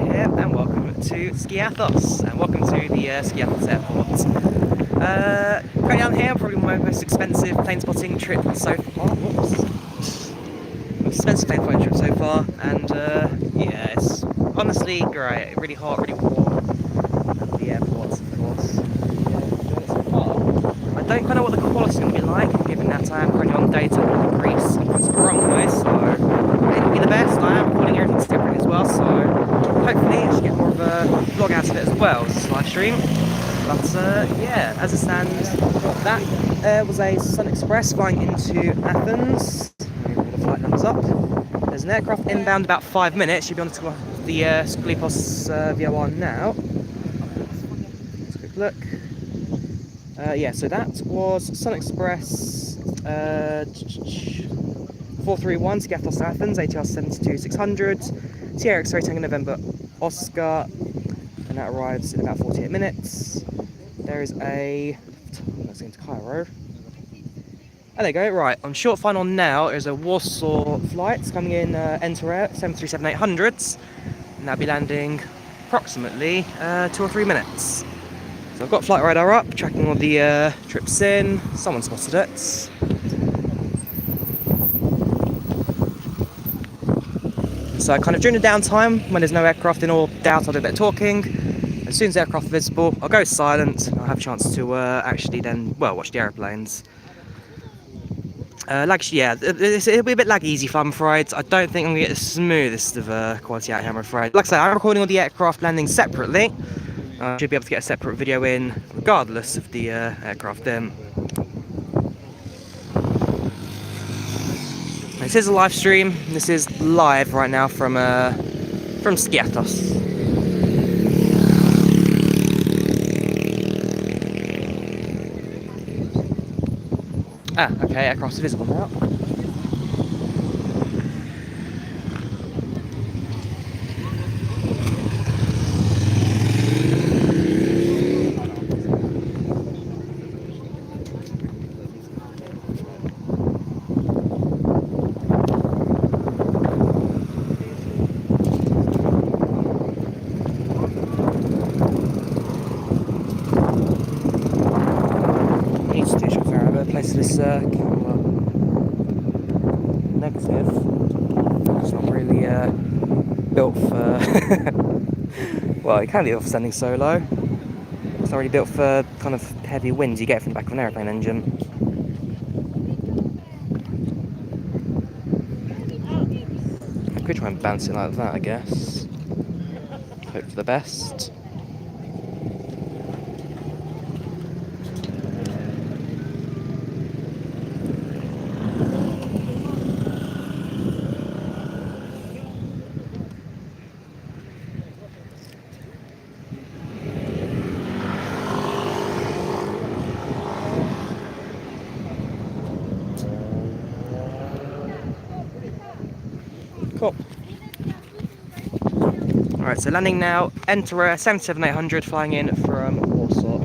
here, and welcome to Skiathos, and welcome to the Skiathos airport. Going down here, probably my most expensive plane spotting trip so far. Most expensive plane spotting trip so far, and yeah, it's honestly great. Really hot, really warm at the airports, of course. Yeah, enjoying it so far. I don't quite know what the quality's going to be like, given that I am currently on data in Greece in front of a runway, so it ain't be the best. I am recording everything separately as well, so hopefully I should get more of a vlog out of it as well as this live stream. But yeah, as it stands, that was a SunExpress flying into Athens. The flight numbers up. There's an aircraft inbound about 5 minutes. Should be on the Skiathos VOR now. Let's quick look. Yeah, so that was SunExpress 431 Skiathos Athens, ATR 72600, Sierra X-ray Tango November Oscar, and that arrives in about 48 minutes. There is a, let's go into Cairo. Oh, there you go, right, on short final now is a Warsaw flight coming in Enter-Air 737-800s, and that'll be landing approximately 2 or 3 minutes. So I've got flight radar up, tracking all the trips in. Someone spotted it. So kind of during the downtime, when there's no aircraft in or doubt, I'll do a bit of talking. As soon as the aircraft are visible, I'll go silent, and I'll have a chance to actually then, well, watch the aeroplanes. Yeah, it'll be a bit laggy easy fun, I'm afraid. I don't think I'm going to get the smoothest of quality out here, I'm afraid. Like I say, I'm recording all the aircraft landing separately. I should be able to get a separate video in, regardless of the aircraft in. This is a live stream. This is live right now from Skiathos. Ah, okay, aircraft's visible now. Place this camera negative. It's not really built for. Well, it can be built for standing solo. It's not really built for kind of heavy winds you get from the back of an aeroplane engine. I could try and bounce it like that, I guess. Hope for the best. Cool. Alright, so landing now, Enter-Air 737-800 flying in from Warsaw.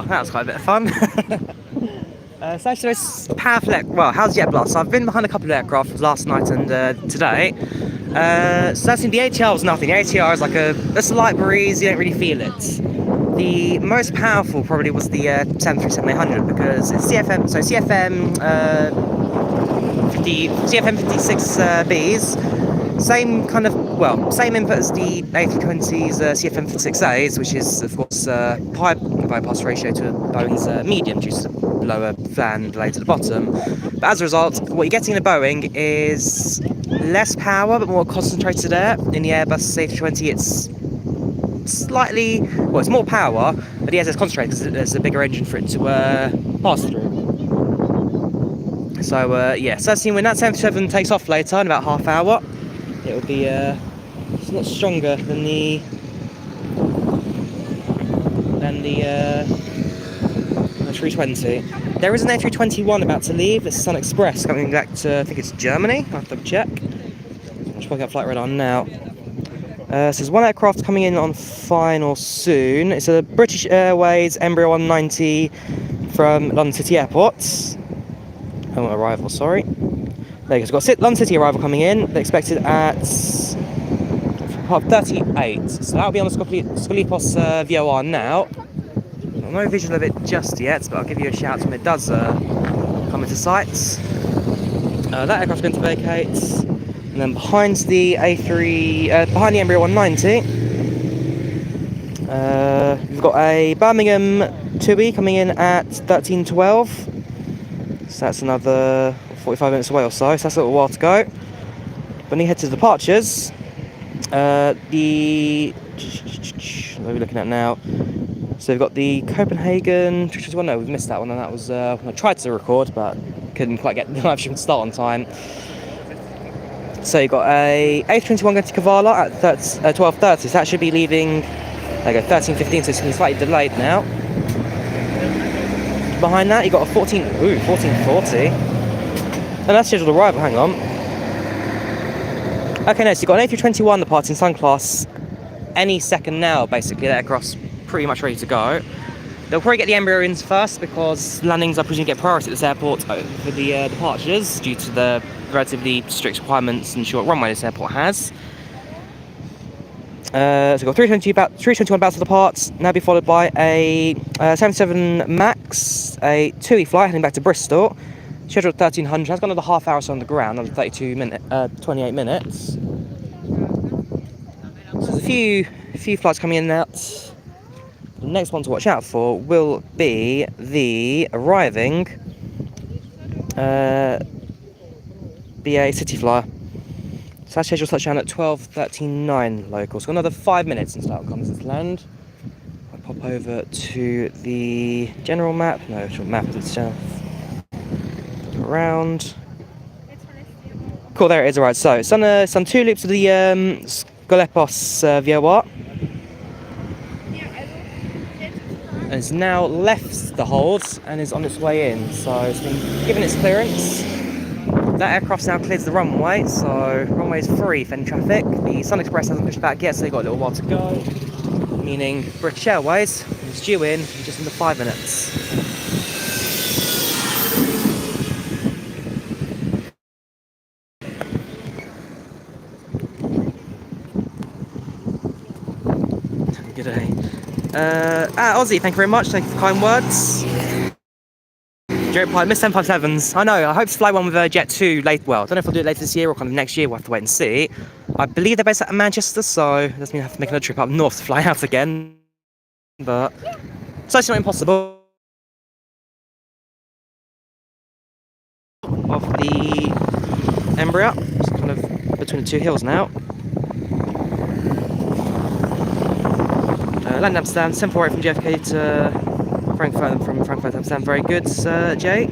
that was quite a bit of fun. So actually, it's powerful. Well, how's Jet Blast? So I've been behind a couple of aircraft last night and today. So that's in the ATR was nothing. The ATR is like a slight breeze. You don't really feel it. The most powerful probably was the 737-800 because it's CFM. So CFM 56Bs. Same kind of, well, same input as the A320's CFM 56As, which is, of course, high bypass ratio to Boeing's medium due to the lower fan blade to the bottom. But as a result, what you're getting in a Boeing is less power but more concentrated air. In the Airbus A320, it's slightly, well, it's more power, but yes, it's concentrated because there's a bigger engine for it to pass through. So, yeah, so when that 737 takes off later in about half hour, it will be it's a lot stronger than the A320. There is an A321 about to leave. It's SunExpress coming back to, I think it's Germany. I'll have to check. I'll just work out flight radar now. So there's one aircraft coming in on final soon. It's a British Airways Embraer 190 from London City Airport. Oh, arrival, sorry. There you go, so we've got London City arrival coming in. They're expected at 38. So that'll be on the Skiathos VOR now. No visual of it just yet, but I'll give you a shout when it does come into sight. That aircraft's going to vacate. And then behind the behind the Embraer 190, we've got a Birmingham 2E coming in at 13:12. So that's another 45 minutes away or so. So that's a little while to go. When we head to the departures, what are we looking at now? So we've got the Copenhagen 321. No, we've missed that one, and that was when I tried to record, but couldn't quite get the live stream to start on time. So you've got a A321 going to Kavala at 12:30. So that should be leaving. There you go, 13:15. So it's slightly delayed now. Behind that, you've got a 14:40. And that's scheduled arrival. Hang on. Okay, no. So you've got an A321 departing Sun class any second now. Basically, that aircraft's pretty much ready to go. They'll probably get the Embraer in first because landings I presume get priority at this airport over the departures due to the relatively strict requirements and short runway this airport has. So we've got 321 about to depart, now be followed by a 77 MAX, a 2E flight heading back to Bristol, scheduled 1300, that's got another half hour or so on the ground, another 28 minutes. So there's a few flights coming in and out. The next one to watch out for will be the arriving BA City Flyer. So that's scheduled to touch down at 12:39 local. So another 5 minutes until that comes to land. I'll pop over to the general map. No, actual map itself. Around. Cool, there it is. Alright, so it's on 2 loops of the Skiathos VOR. And it's now left the hold and is on its way in. So it's been given its clearance. That aircraft's now cleared the runway, so runway is free for any traffic. The SunExpress hasn't pushed back yet, so they've got a little while to go. Meaning British Airways is due in just under 5 minutes. Good day. Aussie, thank you very much. Thank you for kind words. Joe Pie, Miss 757s. I know, I hope to fly one with Jet 2 late. Well, I don't know if I'll do it later this year or kind of next year. We'll have to wait and see. I believe they're based out of Manchester, so it doesn't mean I have to make another trip up north to fly out again. But it's actually not impossible. Of the Embraer, it's kind of between the two hills now. Land Amsterdam, 748 from JFK to Frankfurt, and from Frankfurt to Amsterdam. Very good, Jay.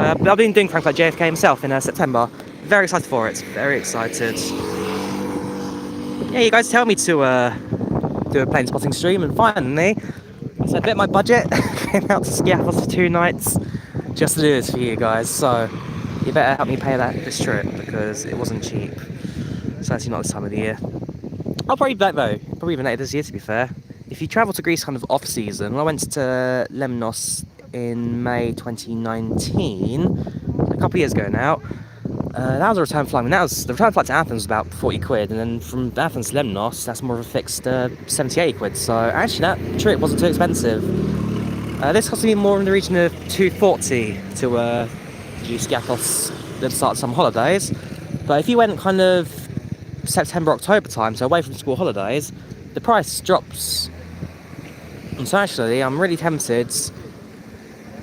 Yeah, I've been doing Frankfurt JFK himself in September. Very excited for it. Very excited. Yeah, you guys tell me to do a plane spotting stream, and finally, so I bit my budget. Came out to Skiathos for 2 nights just to do this for you guys. So you better help me pay this trip because it wasn't cheap. So actually not this time of the year. I'll probably be back though. Probably even later this year, to be fair. If you travel to Greece kind of off season, when I went to Lemnos in May 2019, a couple of years ago now, that was a return flight. I mean, the return flight to Athens was about 40 quid, and then from Athens to Lemnos, that's more of a fixed 70, 80 quid. So actually, that trip wasn't too expensive. This cost me more in the region of 240 to do Skiathos at the start of some holidays. But if you went kind of September, October time, so away from school holidays, the price drops. And so actually, I'm really tempted.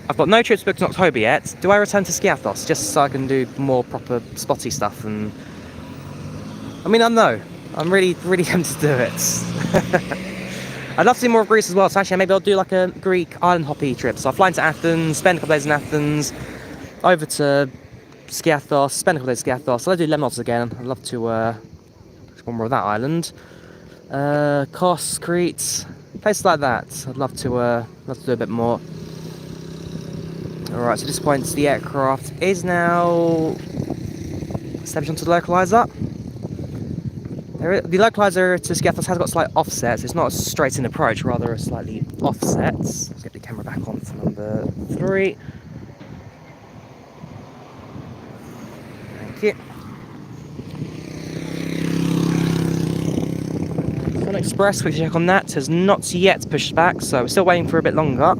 I've got no trips booked in October yet. Do I return to Skiathos just so I can do more proper spotty stuff? And I mean, I know. I'm really tempted to do it. I'd love to see more of Greece as well. So actually, maybe I'll do like a Greek island hoppy trip. So I'll fly into Athens, spend a couple days in Athens, over to Skiathos, spend a couple days in Skiathos. I'll do Lemnos again. I'd love to explore more of that island. Kos, Crete, places like that. I'd love to do a bit more. Alright, so at this point the aircraft is now stepping onto the localizer. The localizer to Skiathos has got slight offsets. It's not a straight in approach, rather a slightly offset. Let's get the camera back on for number 3. Thank you. SunExpress, quick check on that, has not yet pushed back, so we're still waiting for a bit longer.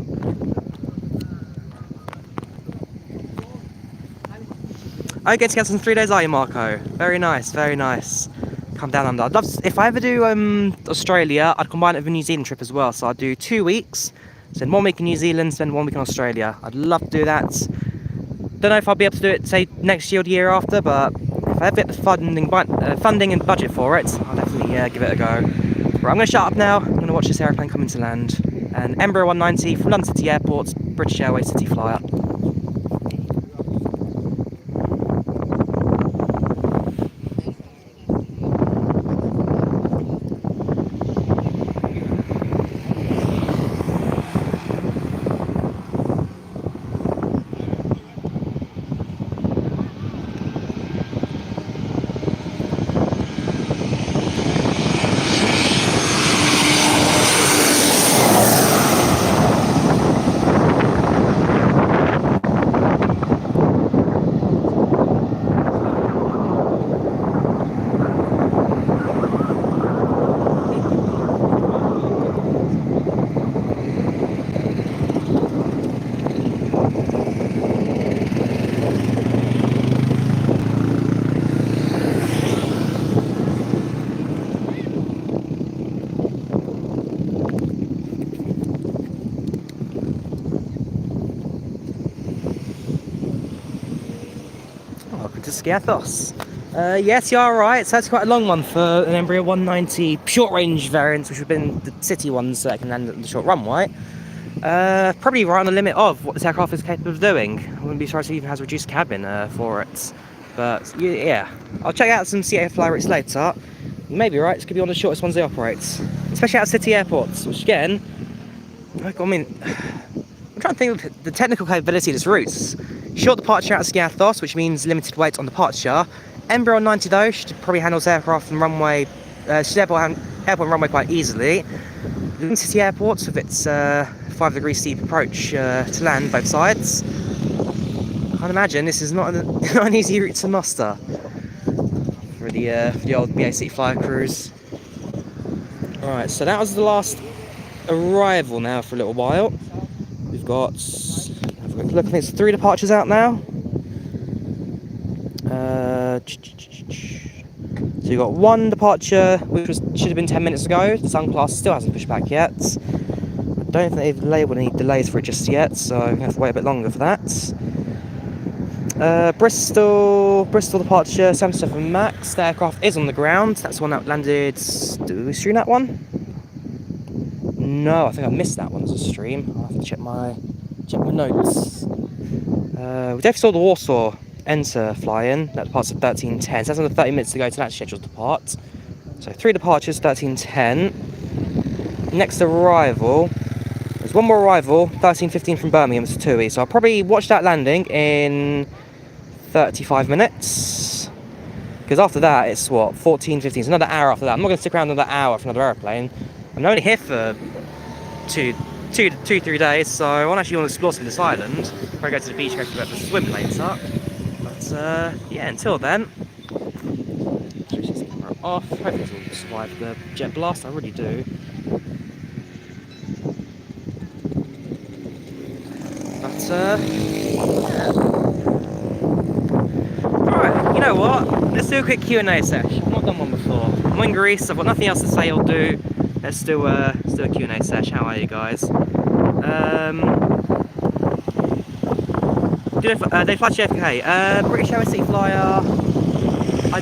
I get to get some 3 days, are you, Marco? Very nice, very nice. Come down under. I'd love to, if I ever do Australia, I'd combine it with a New Zealand trip as well. So I'd do 2 weeks, spend 1 week in New Zealand, spend 1 week in Australia. I'd love to do that. Don't know if I'll be able to do it, say, next year or the year after, but if I ever get the funding and budget for it, I'll definitely give it a go. Right, I'm going to shut up now. I'm going to watch this aeroplane come into land. An Embraer 190 from London City Airport, British Airways City Flyer. To Skiathos. Yes, you're right. So that's quite a long one for an Embraer 190 short range variants, which have been the city ones that can land at the short runway. Probably right on the limit of what this aircraft is capable of doing. I wouldn't be surprised if it even has reduced cabin for it. But yeah, I'll check out some CA fly routes later. You may be right, this could be one of the shortest ones they operate, especially out city airports, which again, I mean, I'm trying to think of the technical capability of this route. Short departure out of Skiathos, which means limited weight on departure. Embraer 190 though should probably handle this aircraft and runway, airport and runway quite easily. London City Airport with its 5 degree steep approach to land both sides. I can't imagine this is not an easy route to muster for the old BAC flyer crews. Alright, so that was the last arrival now for a little while. We've got, have a quick look, I think it's 3 departures out now. So you've got 1 departure, which should have been 10 minutes ago. The Sun class still hasn't pushed back yet. I don't think they've labelled any delays for it just yet, so I'm going to have to wait a bit longer for that. Bristol departure, 77 Max. The aircraft is on the ground. That's the one that landed. Did we stream that one? No, I think I missed that one as a stream. I'll have to check my notes. We definitely saw the Warsaw enter fly in. That departs at 13:10. So that's another 30 minutes to go to that scheduled depart. So 3 departures, 13:10. Next arrival. There's 1 more arrival, 13:15 from Birmingham to Tui. So I'll probably watch that landing in 35 minutes. Because after that, it's what, 14, 15, it's another hour after that. I'm not going to stick around another hour for another aeroplane. I'm only here for 3 days, so I actually want to explore some of this island. Before I go to the beach, go for the swim lanes up. But yeah, until then, switch this camera off. Hopefully this will survive the jet blast, I really do. But yeah. Alright, you know what? Let's do a quick Q&A session. I've not done one before. I'm in Greece, I've got nothing else to say or do. Let's do a Q&A session. How are you guys? They fly to JFK. British Airways City Flyer. I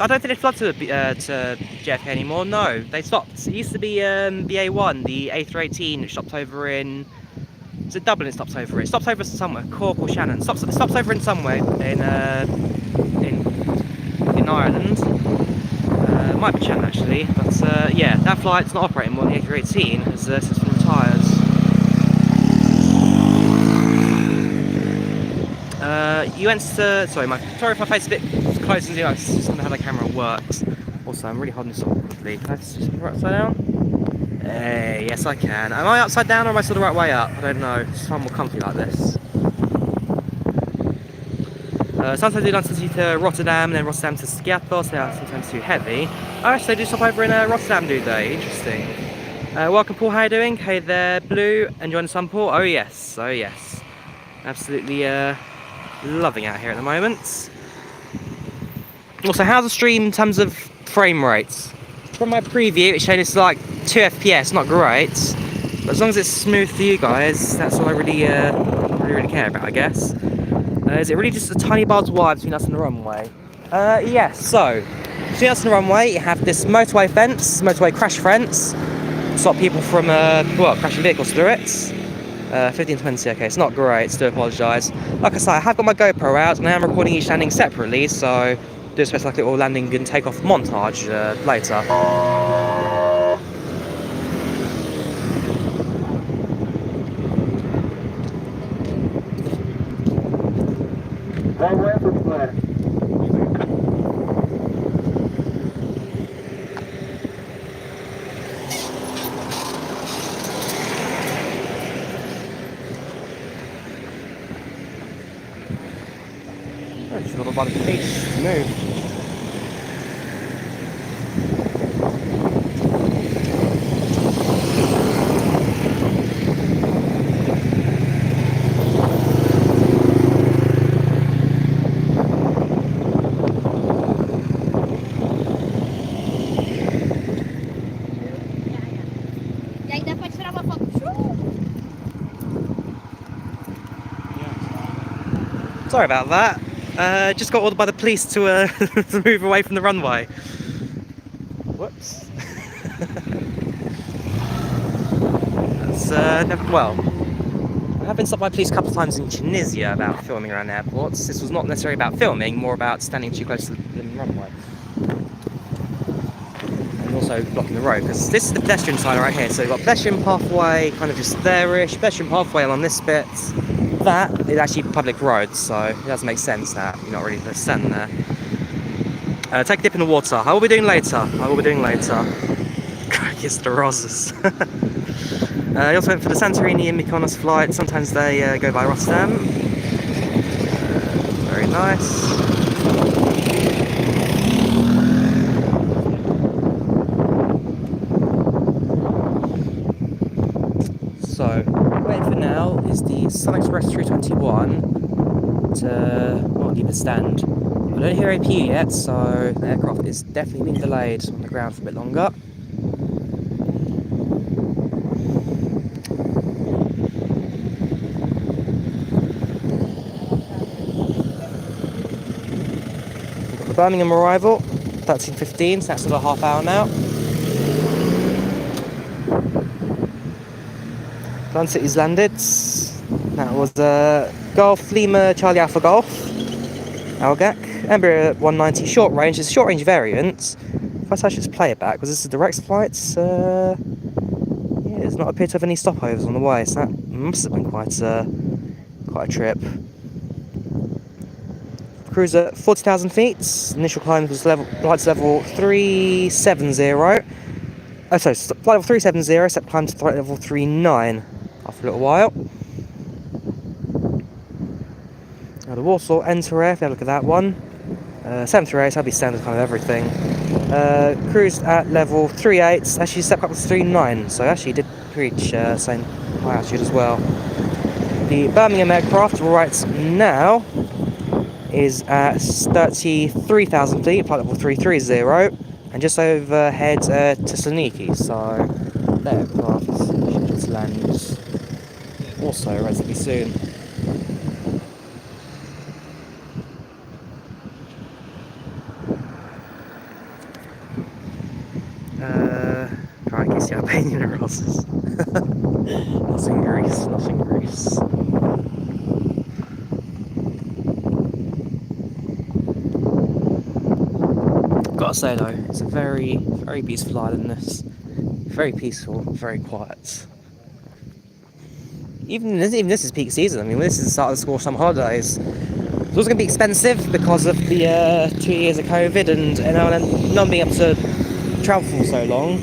don't think they fly to JFK anymore. No, they stopped. It used to be BA1, the A318, which stopped over in. Is it Dublin? It stops over. It stops over somewhere. Cork or Shannon. Stops over in somewhere in Ireland. It might be Shannon actually, but yeah, that flight's not operating more than the A318 has since been retired. You went to. Sorry if my face is a bit close to you. I just don't know how the camera works. Also, I'm really holding this on quickly. Can I just put it upside down? Hey, yes I can. Am I upside down or am I still the right way up? I don't know. It's far more comfy like this. Sometimes I do London City to Rotterdam and then Rotterdam to Skiathos. They are sometimes too heavy. Oh, actually, they do stop over in Rotterdam, do they? Interesting. Welcome, Paul. How are you doing? Hey there, Blue. Enjoying the sun, Paul? Oh yes. Oh yes. Absolutely loving out here at the moment. Also, how's the stream in terms of frame rates? From my preview, it's showing it's like 2 FPS, not great. But as long as it's smooth for you guys, that's all I really care about, I guess. Is it really just a tiny barbed wire between us and the runway? Yes, so between us and the runway, you have this motorway fence, motorway crash fence, to stop people from, crashing vehicles through it. 1520, okay, it's not great, do apologise. Like I say, I have got my GoPro out, and I am recording each landing separately, so do expect like a little landing and take off montage later. Just got a lot of pace to move. Sorry about that. Just got ordered by the police to to move away from the runway. Whoops. That's well. I have been stopped by police a couple of times in Tunisia about filming around airports. This was not necessarily about filming, more about standing too close to the runway. And also blocking the road, because this is the pedestrian side right here. So you've got pedestrian pathway, kind of just there-ish, pedestrian pathway along this bit. That is actually public road, so it doesn't make sense that you're not really standing there. Take a dip in the water. I will be doing later. Kiss the roses. I also went for the Santorini and Mykonos flight. Sometimes they go by Rotterdam. Very nice. So, waiting for now is the SunExpress 321 to leave the stand. I don't hear APU yet, so the aircraft is definitely being delayed on the ground for a bit longer. We've got the Birmingham arrival, 13:15, so that's another half hour now. London City's landed. That was Golf Lima Charlie Alpha Golf. Algac. Embraer 190 short range. It's a short range variant. If I should just play it back, because this is direct flights. Yeah, it does not appear to have any stopovers on the way, so that must have been quite a trip. Cruise at 40,000 feet. Initial climb was flight level 370. Oh, sorry, flight level 370, set climb to flight level 39 after a little while. Now the Warsaw Enter Air, if you have a look at that one. 7th race, that'll be standard kind of everything. Cruised at level 38, actually stepped up to 39, so actually did reach same high altitude as well. The Birmingham aircraft right now is at 33,000 feet, flight level 330, and just overhead to Thessaloniki, so that aircraft should just land also relatively soon. Can't kiss the Albanian roses. Nothing Greece, nothing Greece. Gotta say though, it's a very, very peaceful island. This, very peaceful, very quiet. Even this is peak season. I mean, this is the start of the school summer holidays. It's also going to be expensive because of the 2 years of COVID and not being able to travel for so long.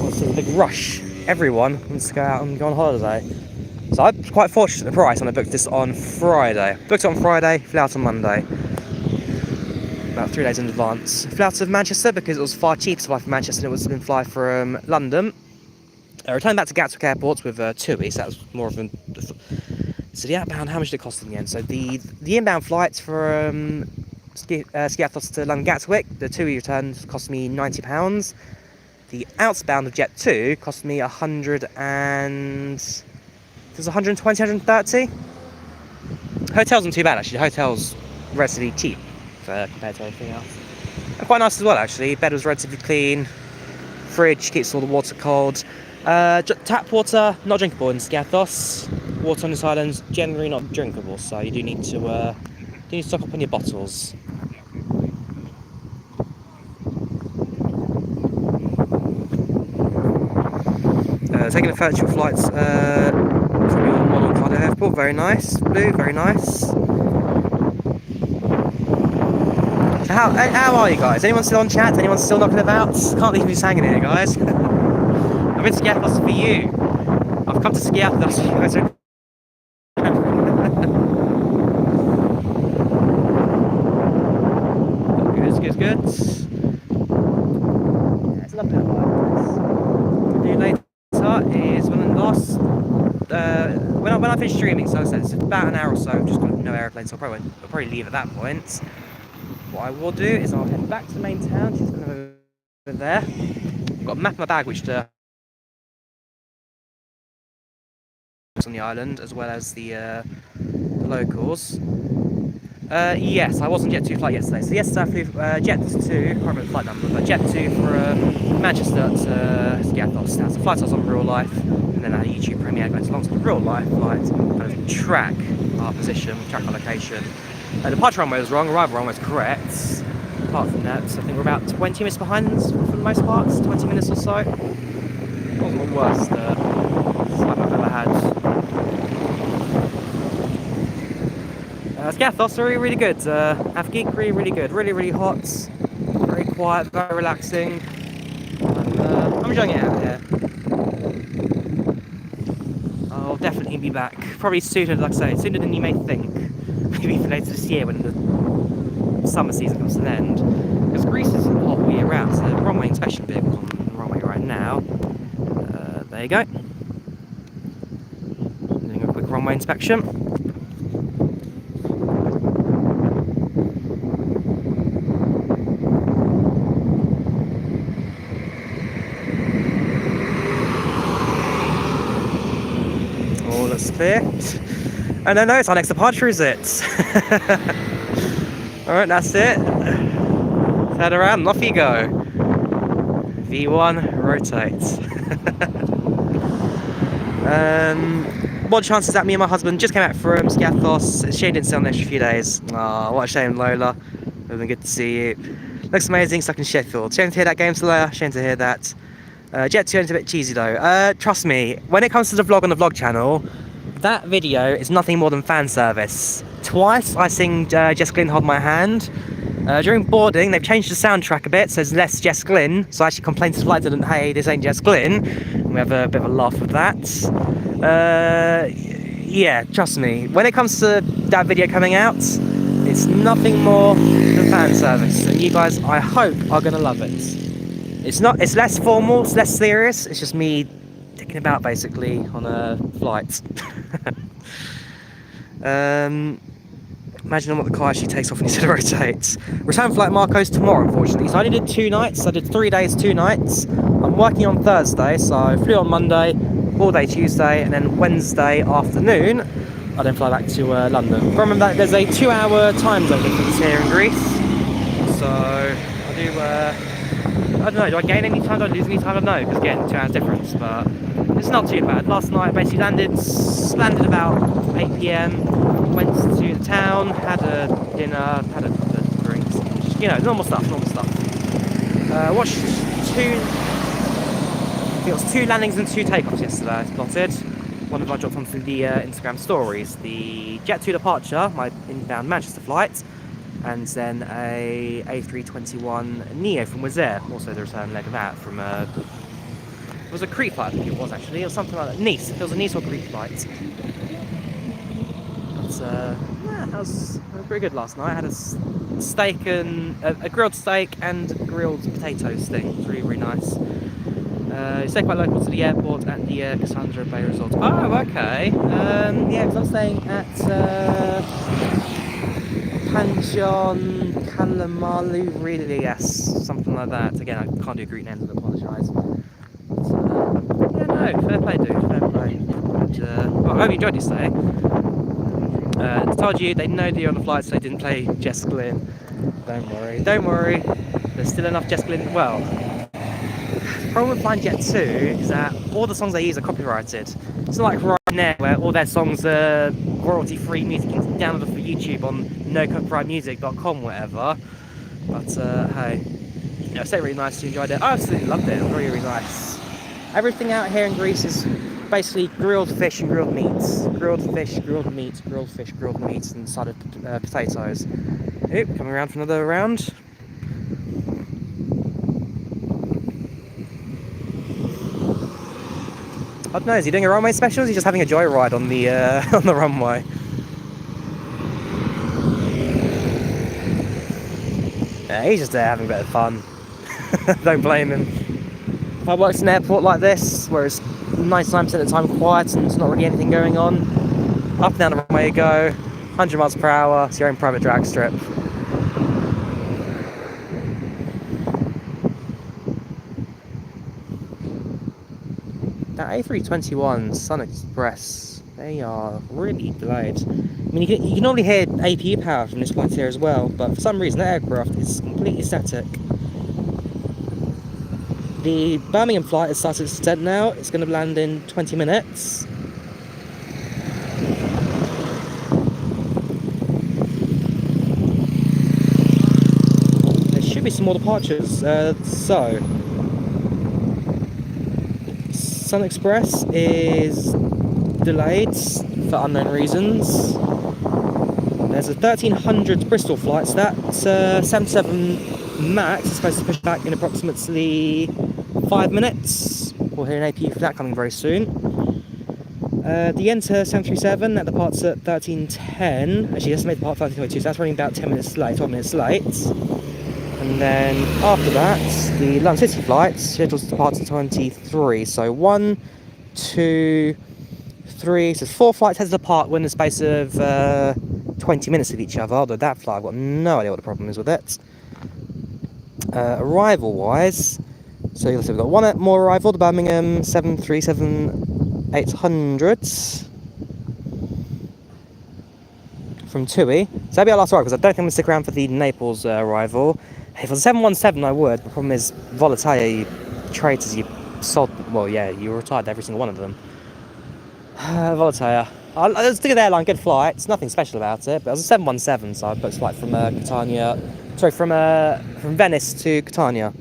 It's a big rush. Everyone wants to go out and go on holiday. So I'm quite fortunate at the price when I booked this on Friday. Booked it on Friday, flew out on Monday. About 3 days in advance. Flew out of Manchester because it was far cheaper to fly from Manchester than it was to fly from London. Returned back to Gatwick Airport with TUI, so that was more of a... So the outbound, how much did it cost in the end? So the inbound flights from Skiathos to London Gatwick, the TUI return cost me £90. The outbound of Jet 2 cost me 120, 130. Hotels aren't too bad actually. The hotel's relatively cheap compared to everything else. And quite nice as well actually. Bed was relatively clean. Fridge keeps all the water cold. Tap water not drinkable in Skiathos. Water on this island generally not drinkable, so you do need to stock up on your bottles. Taking a virtual flight from your model Cardiff Airport, very nice. Blue, very nice. So how are you guys? Anyone still on chat? Anyone still knocking about? Can't leave me just hanging here, guys. I'm in Skiathos for you. I've come to Skiathos for you guys. Good. Yeah, it's a lovely little island. What we'll do later is when I finish streaming, so I said it's about an hour or so, I've just got no aeroplane, so I'll probably leave at that point. What I will do is I'll head back to the main town, she's going to over there. I've got a map in my bag which on the island, as well as the locals. Yes, I was on Jet 2 flight yesterday. So yesterday I flew Jet 2, I can't remember the flight number, but Jet 2 from Manchester to Skiathos. Now, so flights I was on real life, and then I had a YouTube premiere going alongside the real life flight, kind of track our position, track our location. Departure runway was wrong, arrival runway was correct. Apart from that, I think we're about 20 minutes behind for the most part, 20 minutes or so. It wasn't the worst flight I've ever had. Skiathos are really good. Afgeek really good. Really hot. Very quiet, very relaxing. I'm enjoying it out here. I'll definitely be back. Probably sooner, like I say, sooner than you may think. Maybe even later this year when the summer season comes to an end. Because Greece isn't hot all year round, so the runway inspection vehicle's on the runway right now. There you go. Doing a quick runway inspection. Clear. Oh no, it's our next departure, is it? Alright, that's it. Head around, and off you go. V1, rotate. What chances that me and my husband just came back from Skiathos. Shame didn't stay on the extra few days. Oh, what a shame, Lola. It would have been good to see you. Looks amazing, stuck in Sheffield. Shame to hear that, game Lola. Shame to hear that. Jet 2 is a bit cheesy though. Trust me, when it comes to the vlog on the vlog channel, That video is nothing more than fan service. Twice I sing Jess Glynn Hold My Hand. During boarding, they've changed the soundtrack a bit, so there's less Jess Glynn. So I actually complained to the flight attendant, hey, this ain't Jess Glynn. And we have a bit of a laugh with that. Yeah, trust me, when it comes to that video coming out, it's nothing more than fan service. And you guys, I hope, are going to love it. It's less formal, it's less serious, it's just me ticking about basically on a flight. Imagine what the car actually takes off and instead of rotates. Return flight Marco's tomorrow, unfortunately. So I only did 2 nights. I did 3 days, 2 nights. I'm working on Thursday, so I flew on Monday, all day Tuesday, and then Wednesday afternoon, I then fly back to London. Remember that there's a 2-hour time zone difference here in Greece. So I don't know, do I gain any time, do I lose any time? I don't know, because again, 2 hours difference, but it's not too bad. Last night I basically landed about 8 PM, went to the town, had a dinner, had a couple of drinks, just, you know, normal stuff. Watched 2, I think it was 2 landings and 2 takeoffs yesterday, I spotted. One of them I dropped onto the Instagram stories. The Jet2 departure, my inbound Manchester flight, and then a A321neo from Wizz Air, also the return leg of that from it was a Crete flight, I think it was actually, or something like that. Nice. It was a Nice or Crete flight. But yeah, that was pretty good last night. I had a steak and a grilled steak and grilled potatoes thing. It was really, really nice. You stay quite local to the airport at the Cassandra Bay Resort. Oh, okay. Yeah, because I'm staying at Pantheon Kalamalu, really, yes, something like that. Again, I can't do Greek names, I apologise. Yeah, no, fair play, dude, fair play. And, well, I hope you enjoyed your stay. I told you, they know that you're on the flight, so they didn't play Jess Glynn. Don't worry. There's still enough Jess Glynn. Well, the problem with flying Jet 2 is that all the songs they use are copyrighted. It's not like Ryanair, where all their songs are royalty-free music you can download for YouTube on nocopyrightmusic.com, whatever. But hey, you know, it's really nice. You enjoyed it. I absolutely loved it. It was really, really nice. Everything out here in Greece is basically grilled fish and grilled meats. Grilled fish, grilled meats, grilled fish, grilled meats, and side of potatoes. Oop, coming around for another round. I don't know, is he doing a runway special? Or is he just having a joyride on the on the runway? Yeah, he's just there having a bit of fun. Don't blame him. If I worked in an airport like this, where it's 99% of the time quiet and there's not really anything going on, up and down the runway you go, 100 miles per hour, it's your own private drag strip. That A321 SunExpress, they are really delayed. I mean, you can normally hear APU power from this point here as well, but for some reason that aircraft is completely static. The Birmingham flight has started its descent now. It's going to land in 20 minutes. There should be some more departures. So, SunExpress is delayed for unknown reasons. There's a 1300 Bristol flight, so that's 77 max is supposed to push back in approximately 5 minutes. We'll hear an APU for that coming very soon. The Enter 737 that departs at 13:10. Actually, estimated depart 13:22, so that's running about 10 minutes late, 12 minutes late. And then after that, the London City flight scheduled to depart at 23. So 1, 2, 3. So 4 flights had to depart within the space of 20 minutes of each other. Although that flight, I've got no idea what the problem is with it. Arrival wise, so you'll see we've got one more arrival, the Birmingham 737-800 from TUI. So that'll be our last arrival, because I don't think I'm going to stick around for the Naples arrival. If it was a 717 I would. The problem is Volatility, you traitors, you sold, well yeah, you retired every single one of them. Volatility. It's a good airline, good flight, it's nothing special about it, but it was a 717, so I booked a flight from Catania, sorry, from Venice to Catania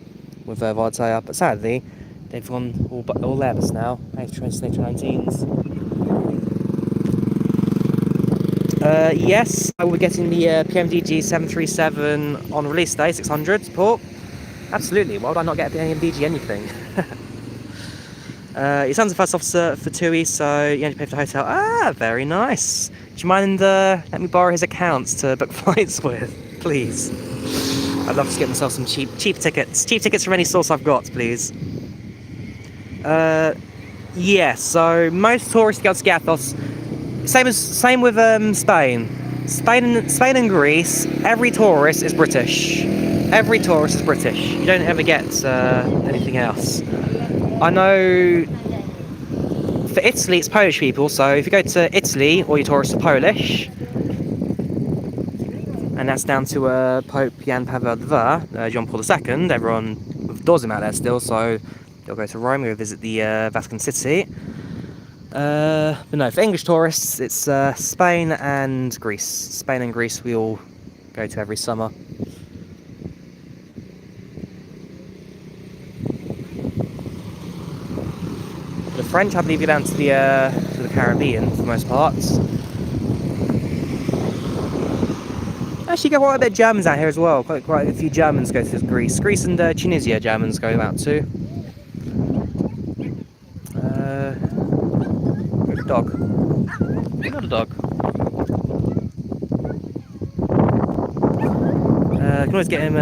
with Volatility, but sadly, they've gone all Airbus now, A320s, A319s. Yes, I will be getting the PMDG 737 on release day, 600 support. Absolutely, why would I not get the PMDG anything? Your son's a first officer for TUI, so you only pay for the hotel. Ah, very nice. Do you mind let me borrow his accounts to book flights with, please? I'd love to get myself some cheap tickets. Cheap tickets from any source I've got, please. Yeah, so most tourists go to Skiathos. Same with Spain. Spain and Greece, every tourist is British. Every tourist is British. You don't ever get anything else. I know for Italy it's Polish people, so if you go to Italy, all your tourists are Polish. And that's down to Pope Jan Pavel II, John Paul II. Everyone adores him out there still, so you'll go to Rome, you'll visit the Vatican City. But no, for English tourists, it's Spain and Greece. Spain and Greece we all go to every summer. The French, I believe, go down to the Caribbean for the most part. Actually, got quite a bit of Germans out here as well. Quite a few Germans go to Greece. Greece and Tunisia Germans go out too. Good dog. Not a dog. I can always get him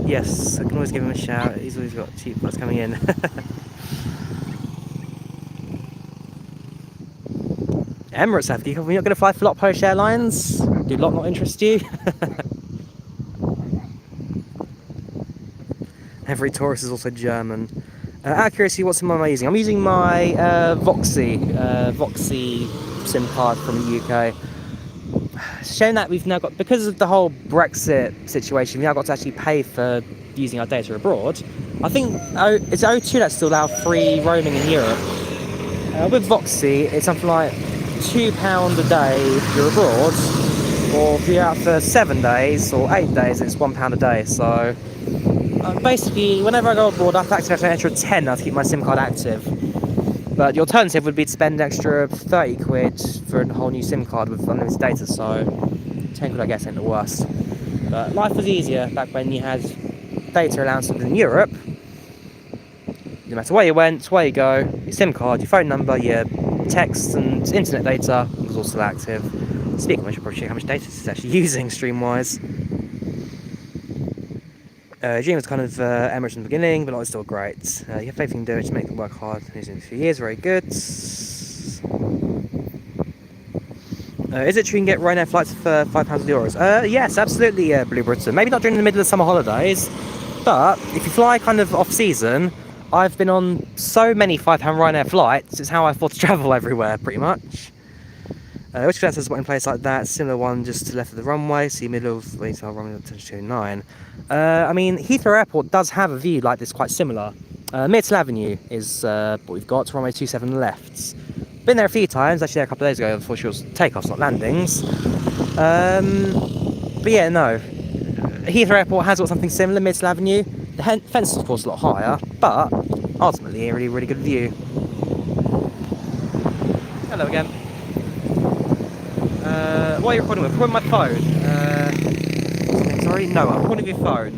yes, I can always give him a shout. He's always got cheap flights coming in. Emirates have you. You're not going to fly for lot Polish Airlines? Do lot not interest you? Every tourist is also German. Out of curiosity, what SIM am I using? I'm using my Voxy SIM card from the UK. It's a shame that we've now got, because of the whole Brexit situation, we've now got to actually pay for using our data abroad. I think it's O2 that still allow free roaming in Europe. With Voxy, it's something like £2 a day if you're abroad, or if you're out for 7 days or 8 days, it's £1 a day. So basically, whenever I go abroad, I have to activate an extra 10 now to keep my SIM card active. But the alternative would be to spend an extra 30 quid for a whole new SIM card with unlimited data, so 10 quid I guess ain't the worst. But life was easier back when you had data allowances in Europe. No matter where you went, where you go, your SIM card, your phone number, your text and internet data was also active. Speaking of which, I'll probably check how much data it's actually using stream-wise. Dream was kind of Emirates in the beginning, but it's still great. You have faith you can do it, just make them work hard. In a few years, very good. Is it true you can get Ryanair flights for €5 yes, absolutely, Blue Britain. Maybe not during the middle of the summer holidays, but if you fly kind of off-season, I've been on so many £5 Ryanair flights, it's how I afford to travel everywhere, pretty much. Which has a spot in place like that, similar one just to the left of the runway, see middle of retail runway 229. I mean, Heathrow Airport does have a view like this, quite similar. Myrtle Avenue is what we've got, runway 27 left. Been there a few times, actually there a couple of days ago, before she was takeoffs, not landings. But yeah, no. Heathrow Airport has got something similar, Myrtle Avenue. The fence is of course a lot higher, but ultimately a really, really good view. Hello again. What are you recording with? I'm recording my phone. Sorry? No, I'm recording with your phone.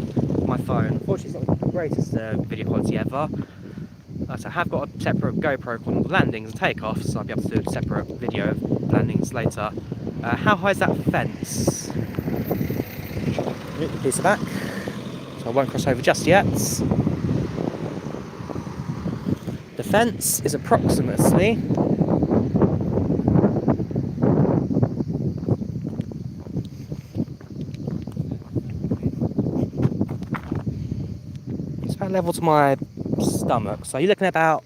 My phone. Unfortunately, it's not the greatest video quality ever. So I have got a separate GoPro recording of landings and takeoffs, so I'll be able to do a separate video of landings later. How high is that fence? The piece of back. So I won't cross over just yet. The fence is approximately level to my stomach, so you're looking at about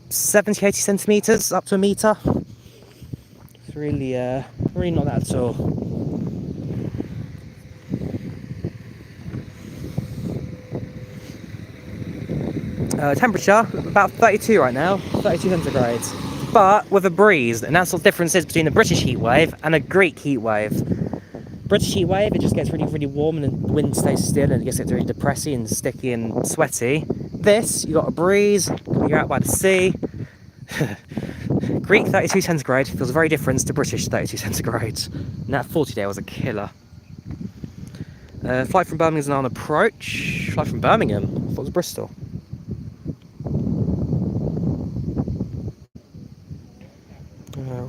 70-80 centimeters up to a meter. It's really really not that at all. Temperature about 32 right now, 32 centigrade, but with a breeze, and that's what the difference is between a British heat wave and a Greek heat wave. British heat wave, it just gets really, really warm and the wind stays still and it gets really depressing and sticky and sweaty. This, you got a breeze, you're out by the sea, Greek 32 centigrade feels very different to British 32 centigrade. And that 40 there was a killer. Flight from Birmingham is now on approach. Flight from Birmingham? I thought it was Bristol.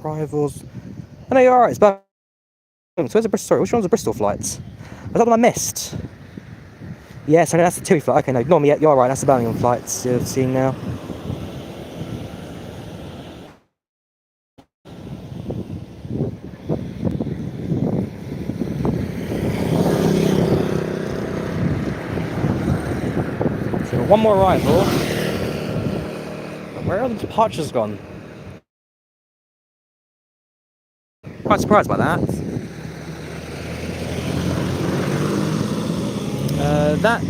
Arrivals. Oh no, you're alright, it's Birmingham. So where's the Bristol? Sorry, which one's the Bristol flights? Was that one I missed? Yeah, so that's the TUI flight. Okay, no, ignore me. You're right, that's the Birmingham flights you're seeing now. So one more arrival. But where are the departures gone? Quite surprised by that. That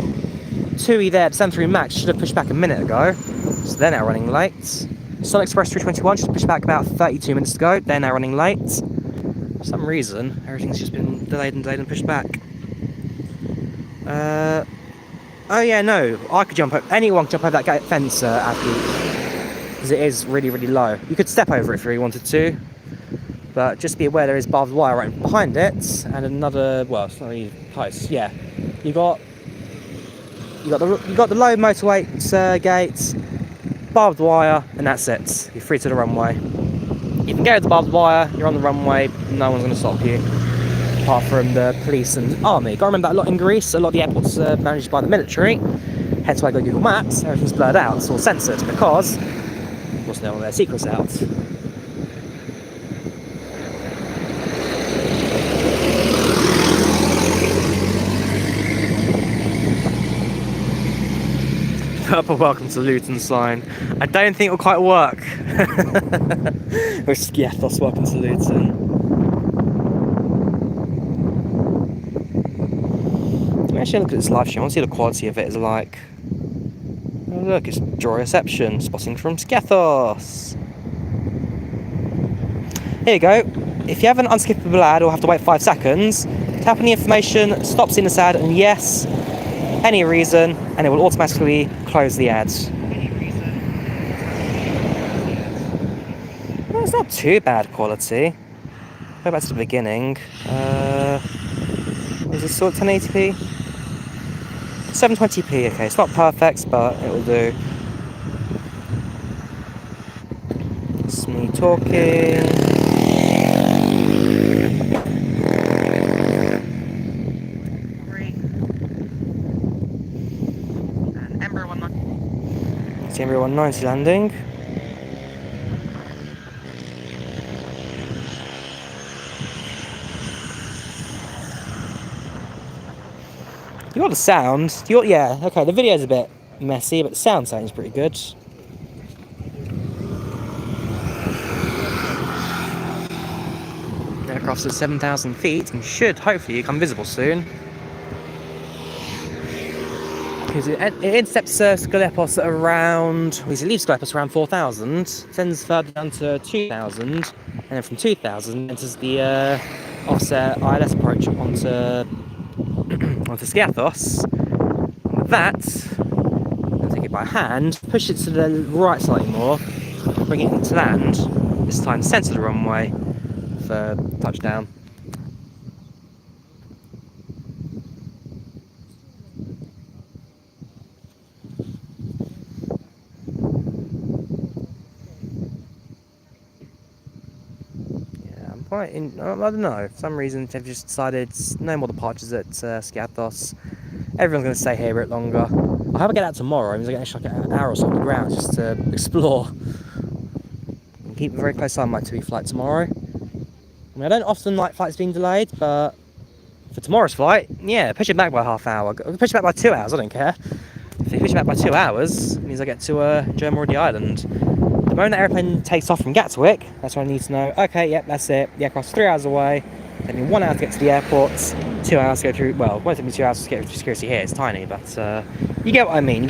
TUI there at 73 Max should have pushed back a minute ago, so they're now running late. SunExpress 321 should have pushed back about 32 minutes ago, they're now running late. For some reason, everything's just been delayed and pushed back. Oh yeah, no, I could jump over, anyone could jump over that gate fence after, because it is really, really low. You could step over it if you really wanted to, but just be aware there is barbed wire right behind it, and another, well, it's not really close, yeah. You got the low motorway gates, barbed wire, and that's it. You're free to the runway. You can go to the barbed wire, you're on the runway, no one's going to stop you, apart from the police and army. Got to remember that a lot in Greece, a lot of the airports are managed by the military, hence why I go Google Maps, everything's blurred out, it's all censored, because, of course, they want their secrets out. Purple welcome to Luton sign. I don't think it will quite work. Or Skiathos welcome to Luton. Let me actually look at this live stream. I want to see the quality of it is like. Oh look, it's Drawyah spotting from Skiathos. Here you go. If you have an unskippable ad or have to wait 5 seconds, tap on the information, stop seeing this ad, and yes, any reason, and it will automatically close the ads. Well, it's not too bad quality. Go back to the beginning. Is this sort of 1080p? 720p, okay, it's not perfect, but it will do. It's me talking. Embraer 190 landing. You got the sound. Yeah, okay, the video's a bit messy, but the sound sounds pretty good. The aircraft's at 7,000 feet and should hopefully become visible soon. Because it intercepts Skiathos at around, it leaves Skiathos around 4,000, sends further down to 2,000, and then from 2,000 enters the offset ILS approach onto Skiathos. With that, I'll take it by hand, push it to the right slightly more, bring it into land, this time centre the runway for touchdown. I don't know, for some reason they've just decided no more departures at Skiathos. Everyone's going to stay here a bit longer. I hope I get out tomorrow, it means I get like an hour or so on the ground just to explore. And keep a very close eye on my TUI flight tomorrow. I mean, I don't often like flights being delayed, but for tomorrow's flight, yeah, push it back by half hour. Push it back by 2 hours, I don't care. If you push it back by 2 hours, it means I get to German Island. The moment the aeroplane takes off from Gatwick, that's when I need to know, okay, yep, that's it. The aircraft's 3 hours away. Take me 1 hour to get to the airport, 2 hours to go through, well, it won't take me 2 hours to get through security here, it's tiny, but you get what I mean,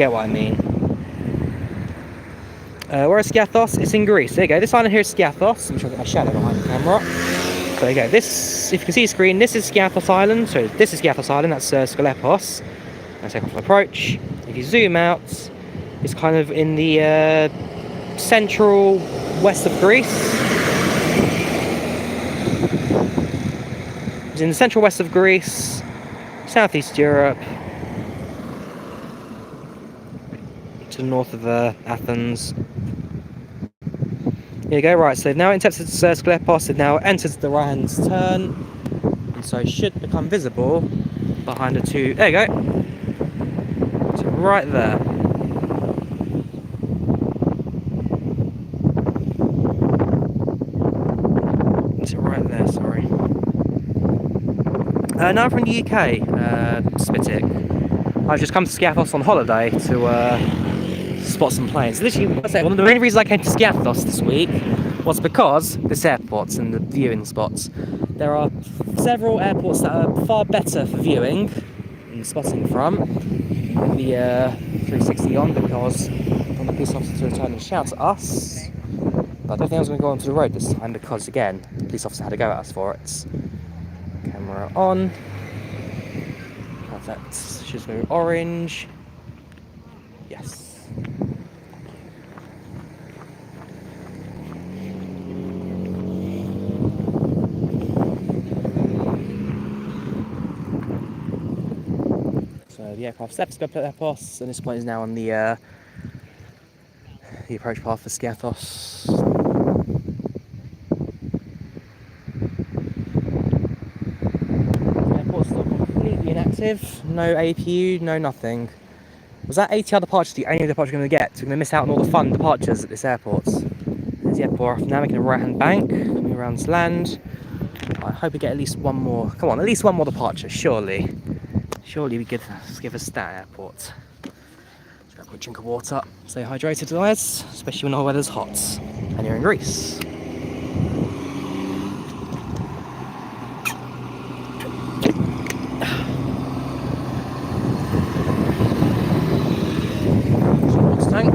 Where is Skiathos? It's in Greece. There you go, this island here is Skiathos. I'm trying to get my shadow behind the camera. So there you go, this, if you can see the screen, this is Skiathos Island, so this is Skiathos Island, that's Skiathos. I take off an approach. If you zoom out, it's kind of in the central west of Greece. It's in the central west of Greece, southeast Europe, to the north of Athens. Here you go, right, so they've now entered Skiathos, they've now entered the right-hand turn, and so it should become visible behind the two, there you go, so right there. So right there, sorry. Now I'm from the UK, Spitic. I've just come to Skiathos on holiday to spot some planes. Literally, one of the main reasons I came to Skiathos this week was because this airports and the viewing spots. There are several airports that are far better for viewing and spotting from than the 360 on, because on the police officer to return and shout at us. But I don't think I was going to go onto the road this time because, again, the police officer had to go at us for it. Camera on. Perfect. Should go orange. Yes. So the aircraft steps go to Skiathos, and this point is now on the approach path for Skiathos. The airport's still completely inactive, no APU, no nothing. Was that ATR departure the only departure we're going to get? So we're going to miss out on all the fun departures at this airport. There's the airport now making a right hand bank, coming around to land. I hope we get at least one more, come on, at least one more departure, surely. Surely we could give us that airport. Just grab a quick drink of water, stay hydrated guys, especially when the weather's hot and you're in Greece. Tank.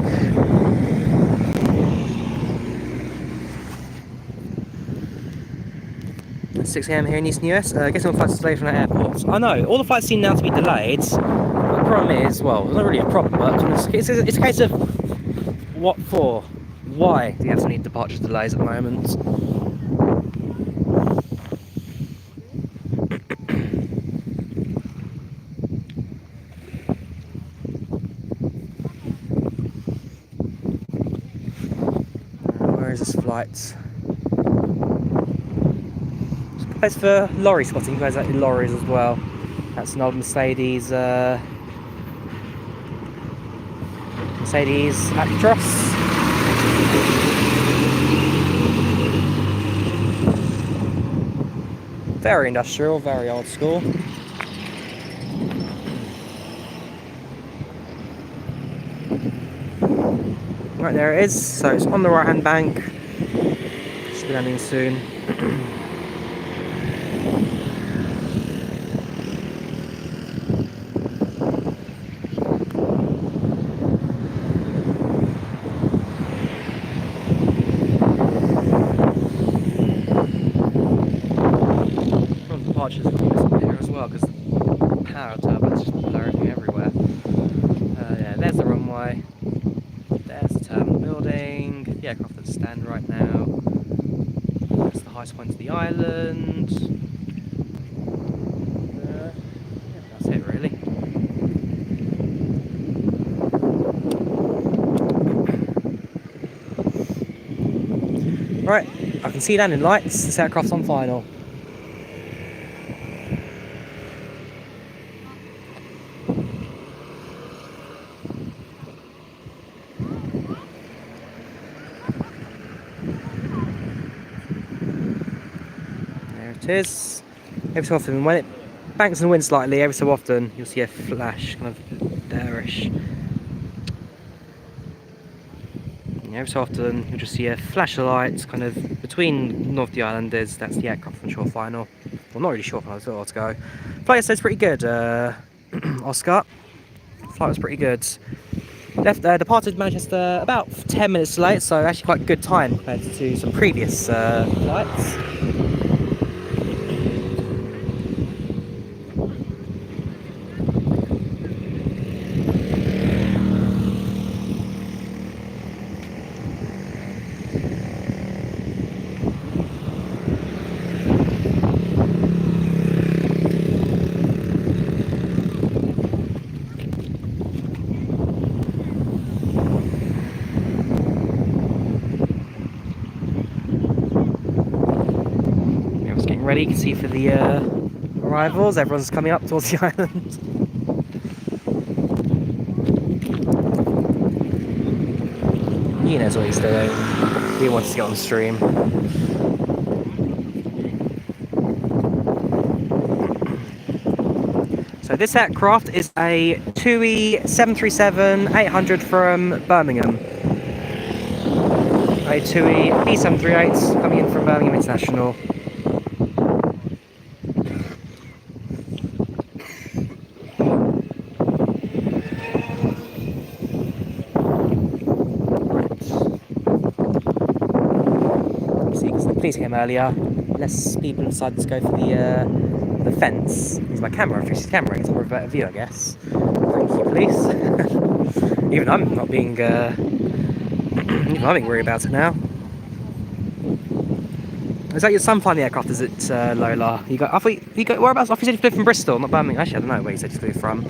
6 AM here in Eastern US. Getting all flights delayed from the airport. I know, all the flights seem now to be delayed. The problem is, well, it's not really a problem, but it's a case of what for? Why do you have so many departure delays at the moment? Where is this flight? It's for lorry spotting, goes out in lorries as well. That's an old Mercedes Actros. Very industrial, very old school. Right, there it is. So it's on the right hand bank. Should be landing soon. Departures here as well, because the power turbines just blow everything everywhere. Yeah, there's the runway, there's the terminal building, the aircraft that stand right now, that's the highest point of the island. Yeah, that's it really. Right, I can see landing lights, this aircraft's on final. It is. Every so often, when it banks and winds slightly, every so often you'll see a flash, kind of there-ish. Every so often you'll just see a flash of lights, kind of between North the Islanders. That's the aircraft on shore final. Well, not really shore final, there's a lot to go. Flight yesterday was pretty good, Oscar. Flight was pretty good. Departed Manchester about 10 minutes late, so actually quite a good time compared to some previous flights. getting ready, you can see, for the arrivals. Everyone's coming up towards the island. He knows what he's doing. He wants to get on stream. So this aircraft is a TUI 737-800 from Birmingham. A TUI B738 coming in from Birmingham International. Please came earlier. Less people decided to go for the fence. Use my camera, fix the camera, get more of a better view, I guess. Thank you, police. Even I'm not being even I'm being worried about it now. Is that your son flying the aircraft? Is it Lola? I thought you got whereabouts? I thought you said you flew from Bristol, not Birmingham. Actually, I don't know where you said you flew from.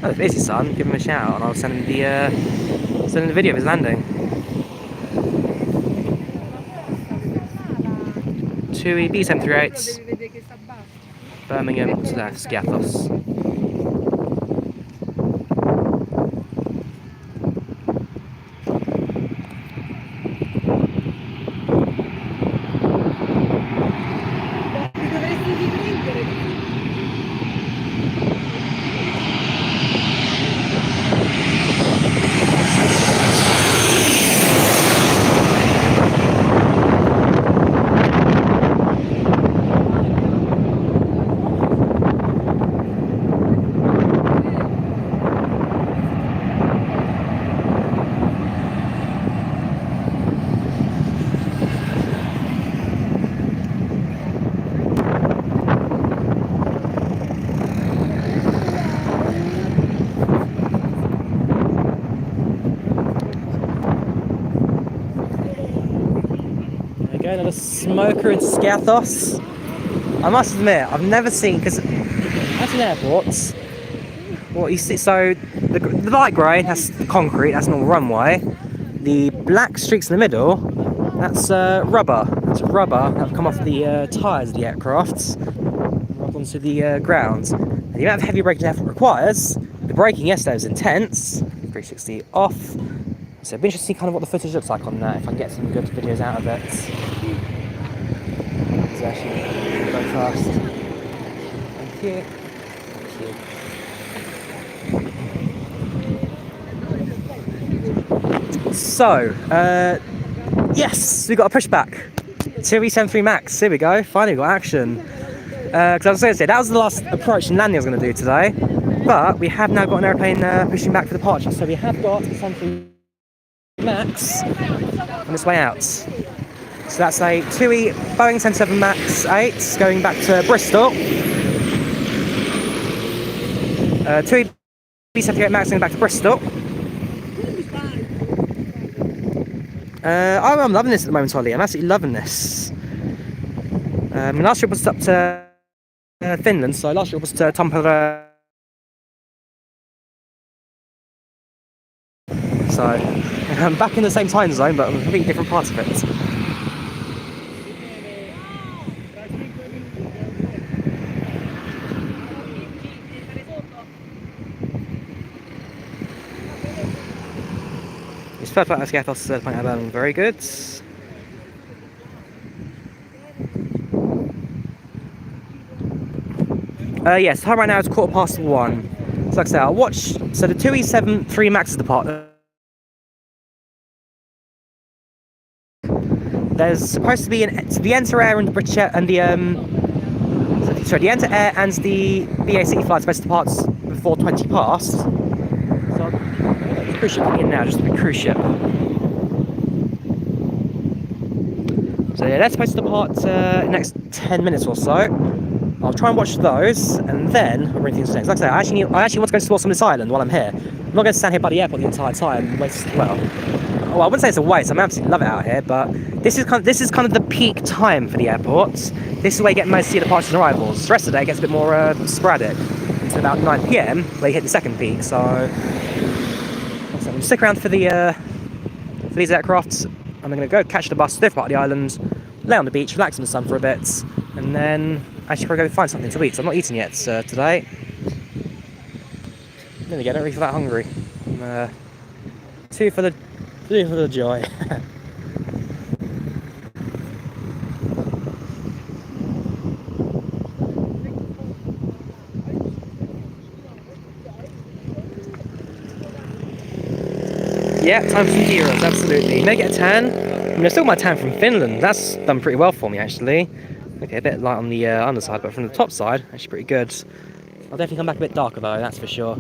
Oh, if it is your son, give him a shout out, and I'll send him the video of his landing. TUI B738, Birmingham to Skiathos. Another smoker in Skiathos. I must admit, I've never seen, because at an airport, what you see, so the light grey, that's the concrete, that's normal runway. The black streaks in the middle, that's rubber. That's rubber that have come off the tyres of the aircraft, rubbed onto the ground. And the amount of heavy braking the airport requires, the braking yesterday was intense, 360 off. So it'd be interesting to see kind of what the footage looks like on that, if I can get some good videos out of it. It's actually very fast. Thank you. Thank you. So, yes, we got a pushback. TUI 73 Max, here we go, finally got action. Because I was going to say, that was the last approach and landing I was going to do today. But we have now got an airplane pushing back for departure, so we have got something Max on its way out. So that's a TUI Boeing 777 Max 8 going back to Bristol. TUI B78 Max going back to Bristol. I'm loving this at the moment, Ollie. I'm absolutely loving this. Last trip was up to Finland, so last trip was to Tampere. So I'm back in the same time zone, but on completely different parts of it. It's third flight at Skiathos, third flight at Birmingham, very good. Yes, time right now is 1:15. So like I say, I'll watch. So the TUI 73 Max is departed. There's supposed to be the Enter Air and the British Air and the the Enter Air and the BA City flight supposed to depart before 20 past. So the cruise ship coming in now, just to be cruise ship. So yeah, that's supposed to depart in the next 10 minutes or so. I'll try and watch those, and then I'll bring things next. Like I say, I actually want to go explore some of this island while I'm here. I'm not going to stand here by the airport the entire time and waste, well, I wouldn't say it's a waste. I absolutely love it out here, but this is kind of the peak time for the airport. This is where you get most of your departures and arrivals. The rest of the day gets a bit more sporadic. It's about 9 PM where you hit the second peak. So I'm going to stick around for these aircrafts. I'm going to go catch the bus to the different part of the island, lay on the beach, relax in the sun for a bit, and then I should probably go find something to eat. So I'm not eating yet today. Then again, I don't really feel that hungry. Two for the joy. Yeah, time for some gyros, absolutely. May get a tan. I mean, I still got my tan from Finland. That's done pretty well for me, actually. Okay, a bit light on the underside, but from the top side, actually pretty good. I'll definitely come back a bit darker though, that's for sure.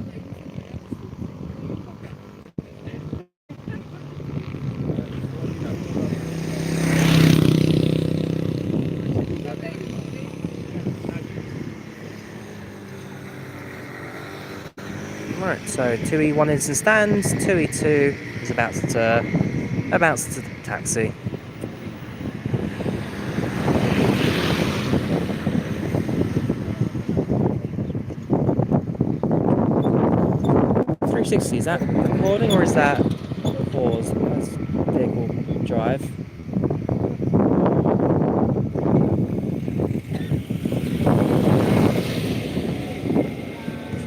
Right, so 2E1 is in stands, 2E2 is about to taxi. Is that recording or is that pause? That's vehicle drive.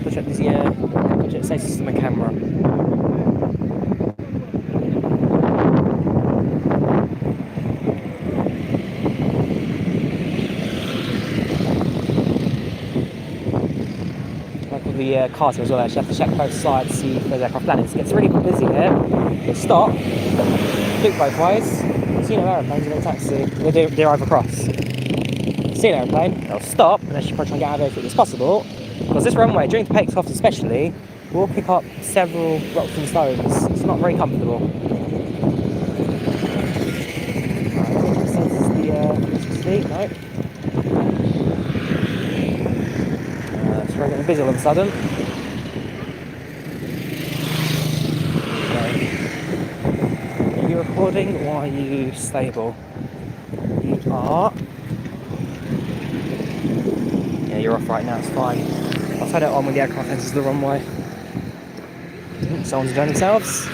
Push up this budget safe system and camera. Like with the cars as well, actually have to check both sides, see if there's aircraft landing. It gets really busy here. They stop, look both ways. See no aeroplanes in a taxi. They drive across. See an aeroplane, they'll stop, and they should probably try and get out of there as quickly as possible. Because this runway, during the takeoffs especially, will pick up several rocks and stones. It's not very comfortable. This is the seat, no. It's very getting busy all of a sudden. Okay. Are you recording or are you stable? You are. Yeah, you're off right now, it's fine. I'll turn it on when the aircraft enters the runway. Someone's enjoying themselves.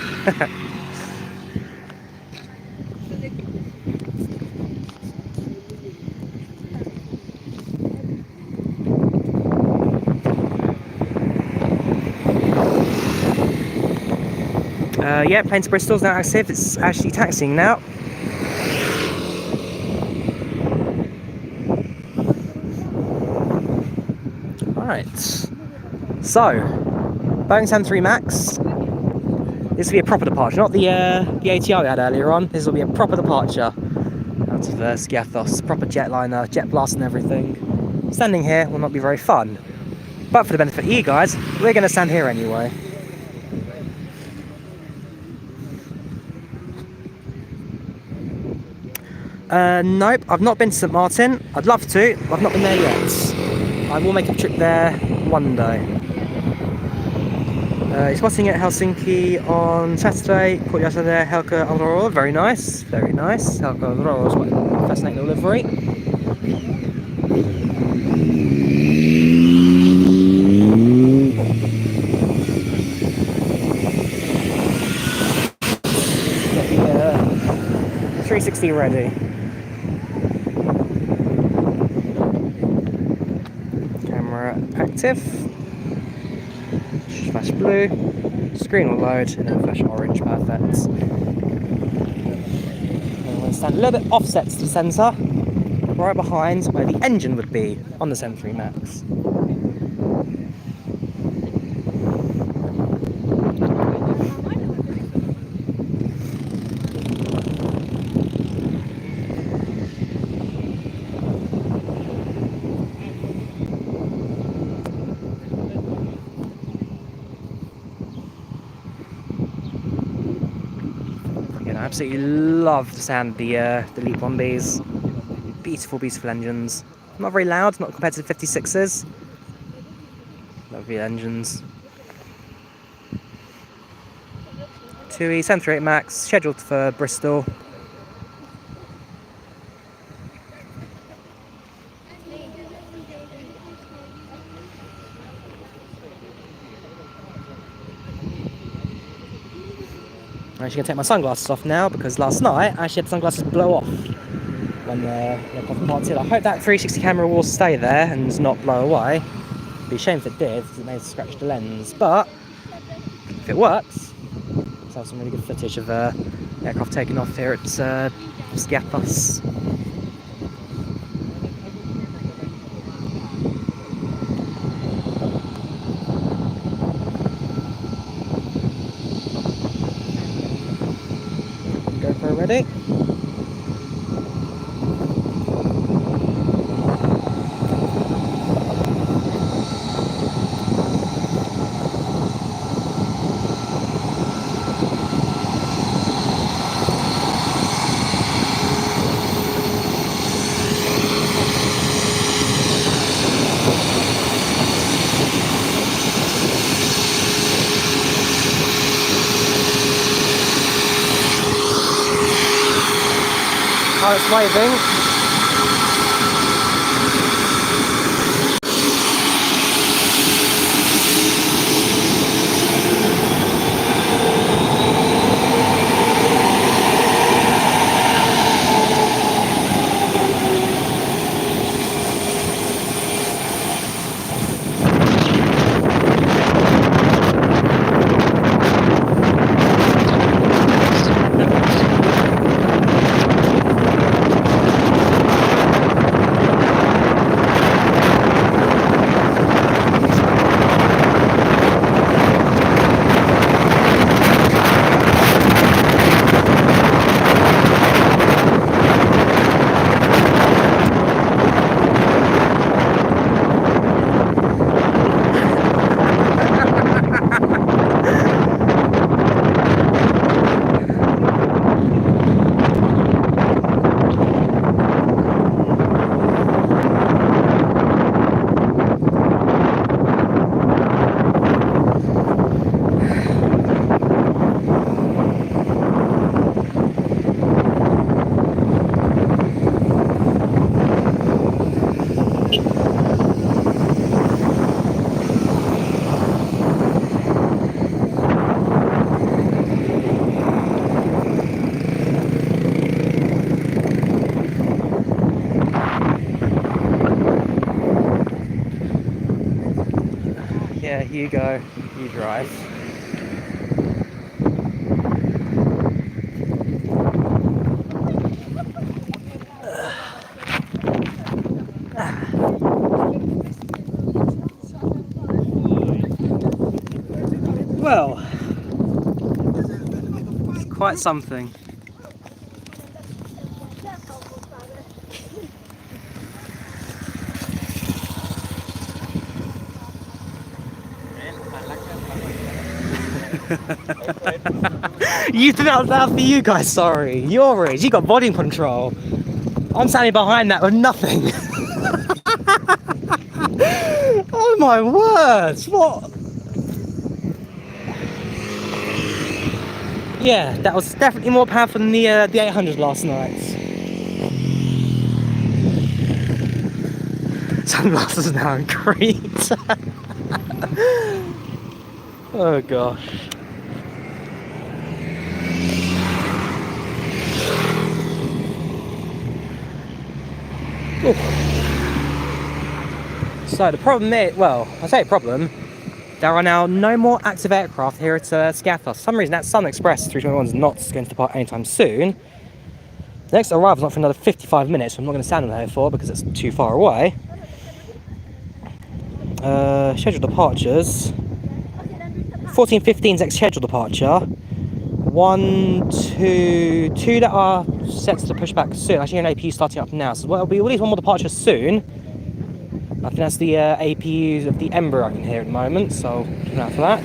Yeah, plane to Bristol's now active. It's actually taxiing now. Alright. So, Boeing 737 MAX. This will be a proper departure, not the ATR we had earlier on. This will be a proper departure out of Skiathos. Proper jetliner, jet blast and everything. Standing here will not be very fun. But for the benefit of you guys, we're going to stand here anyway. Nope, I've not been to St Martin. I'd love to, but I've not been there yet. I will make a trip there one day. He's watching at Helsinki on Saturday. Caught yesterday, Helka Aurora. Very nice, very nice. Helka Aurora is quite a fascinating livery. Get the 360 ready. Active, flash blue, screen will load, and then flash orange, perfect. I'm going to stand a little bit offset to the centre, right behind where the engine would be on the 737 MAX. I absolutely love the sound of the LEAP 1Bs. Beautiful, beautiful engines. Not very loud, not compared to the 56s. Lovely engines. 2E 738 MAX, scheduled for Bristol. I'm actually going to take my sunglasses off now because last night I actually had the sunglasses blow off. when the aircraft departed. I hope that 360 camera will stay there and not blow away. It'd be a shame if it did, because it may scratch the lens. But if it works, let's have some really good footage of aircraft taking off here at Skiathos. GoPro ready. Oh, it's waving. Yeah, you go, you drive. Well, it's quite something. You did that for you guys, sorry. You're it, you got body control. I'm standing behind that with nothing. Oh my words, what? Yeah, that was definitely more powerful than the 800 last night. Sunglasses now in Crete. Oh gosh. Oof. So the problem is, well, I say problem, there are now no more active aircraft here at Skiathos. For some reason that SunExpress 321 is not going to depart anytime soon. The next arrival is not for another 55 minutes, so I'm not going to stand on there for because it's too far away. Scheduled departures. 14:15 is next scheduled departure. 1, 2 that are set to push back soon. Actually, an APU starting up now, so there'll be at least one more departure soon. I think that's the APUs of the Embraer I can hear at the moment, so look out for that.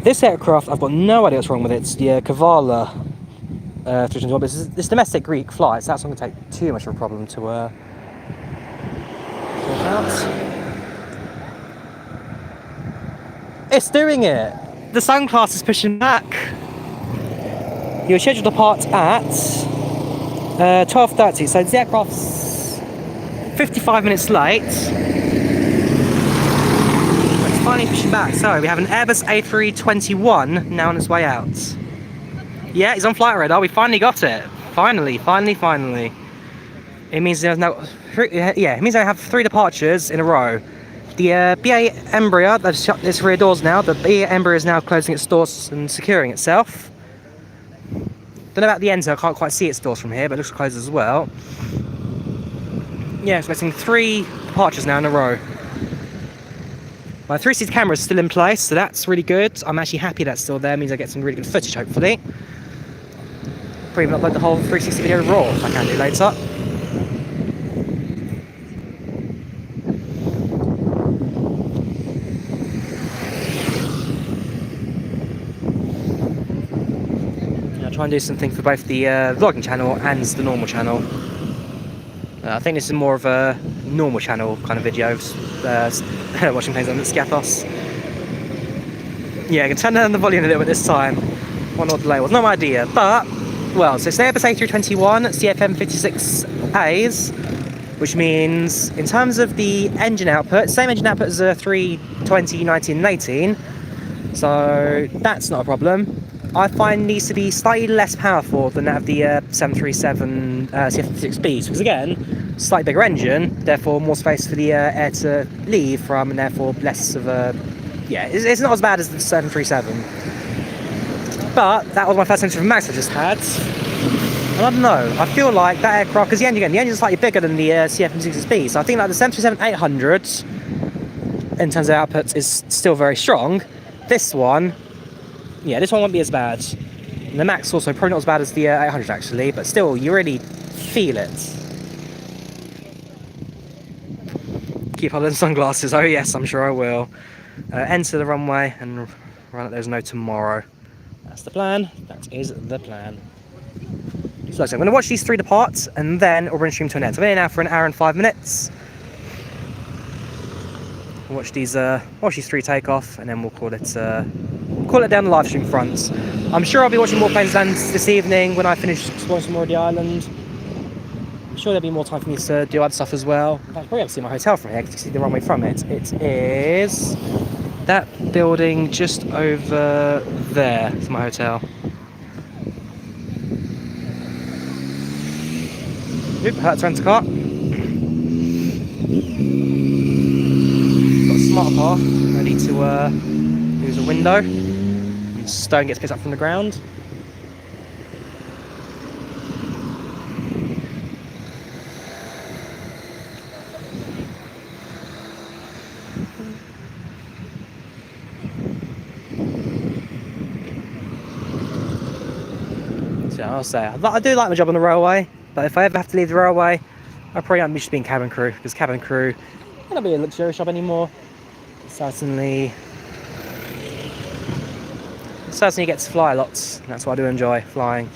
This aircraft, I've got no idea what's wrong with it. It's the Kavala 321, but it's domestic Greek flights. That's not going to take too much of a problem to sort out. It's doing it! The sun class is pushing back. You're scheduled to depart at 12:30, so the aircraft's 55 minutes late. It's finally pushing back. So we have an Airbus A321 now on its way out. Yeah, he's on flight radar. We finally got it. Finally. It means there's no... it means I have 3 departures in a row. The BA Embraer, they've shut its rear doors now. The BA Embraer is now closing its doors and securing itself. Don't know about the Enzo, I can't quite see its doors from here, but it looks closed as well. Yeah, expecting 3 departures now in a row. My 360 camera is still in place, so that's really good. I'm actually happy that's still there, it means I get some really good footage, hopefully. Probably even upload the whole 360 video raw, if I can do later. I'll try and do something for both the vlogging channel and the normal channel. I think this is more of a normal channel kind of videos, watching things on Skiathos. Yeah, I can turn down the volume a little bit this time. One odd delay was not my idea, but, well, so it's the Airbus A321 CFM 56As, which means, in terms of the engine output, same engine output as a 320, 19 and 18, so that's not a problem. I find needs to be slightly less powerful than that of the 737 CF56Bs, because again, slightly bigger engine, therefore more space for the air to leave from, and therefore less of a... Yeah, it's not as bad as the 737. But that was my first engine from Max I just had. And I don't know, I feel like that aircraft, because the engine's slightly bigger than the CF56B, so I think like the 737-800, in terms of outputs, is still very strong. This one won't be as bad. And the Max also probably not as bad as the 800 actually, but still, you really feel it. Keep holding sunglasses, oh yes, I'm sure I will. Enter the runway and run at There's No Tomorrow. That's the plan, that is the plan. So I'm going to watch these 3 depart, and then we'll bring stream to an end. So I'm in now for an hour and 5 minutes. We'll watch these 3 take off, and then we'll call it down the live stream front. I'm sure I'll be watching more planes land this evening when I finish exploring some more of the island. I'm sure there'll be more time for me to do other stuff as well. I can probably have to see my hotel from here, because you can see the runway from it. It is that building just over there. It's my hotel. Oop, Hertz rent a car. Got a smart car ready to use a window. And stone gets picked up from the ground. So I'll say, I do like my job on the railway, but if I ever have to leave the railway, I probably won't be just being cabin crew, because cabin crew may not be a luxurious job anymore. Certainly get to fly lots, and that's what I do enjoy, flying.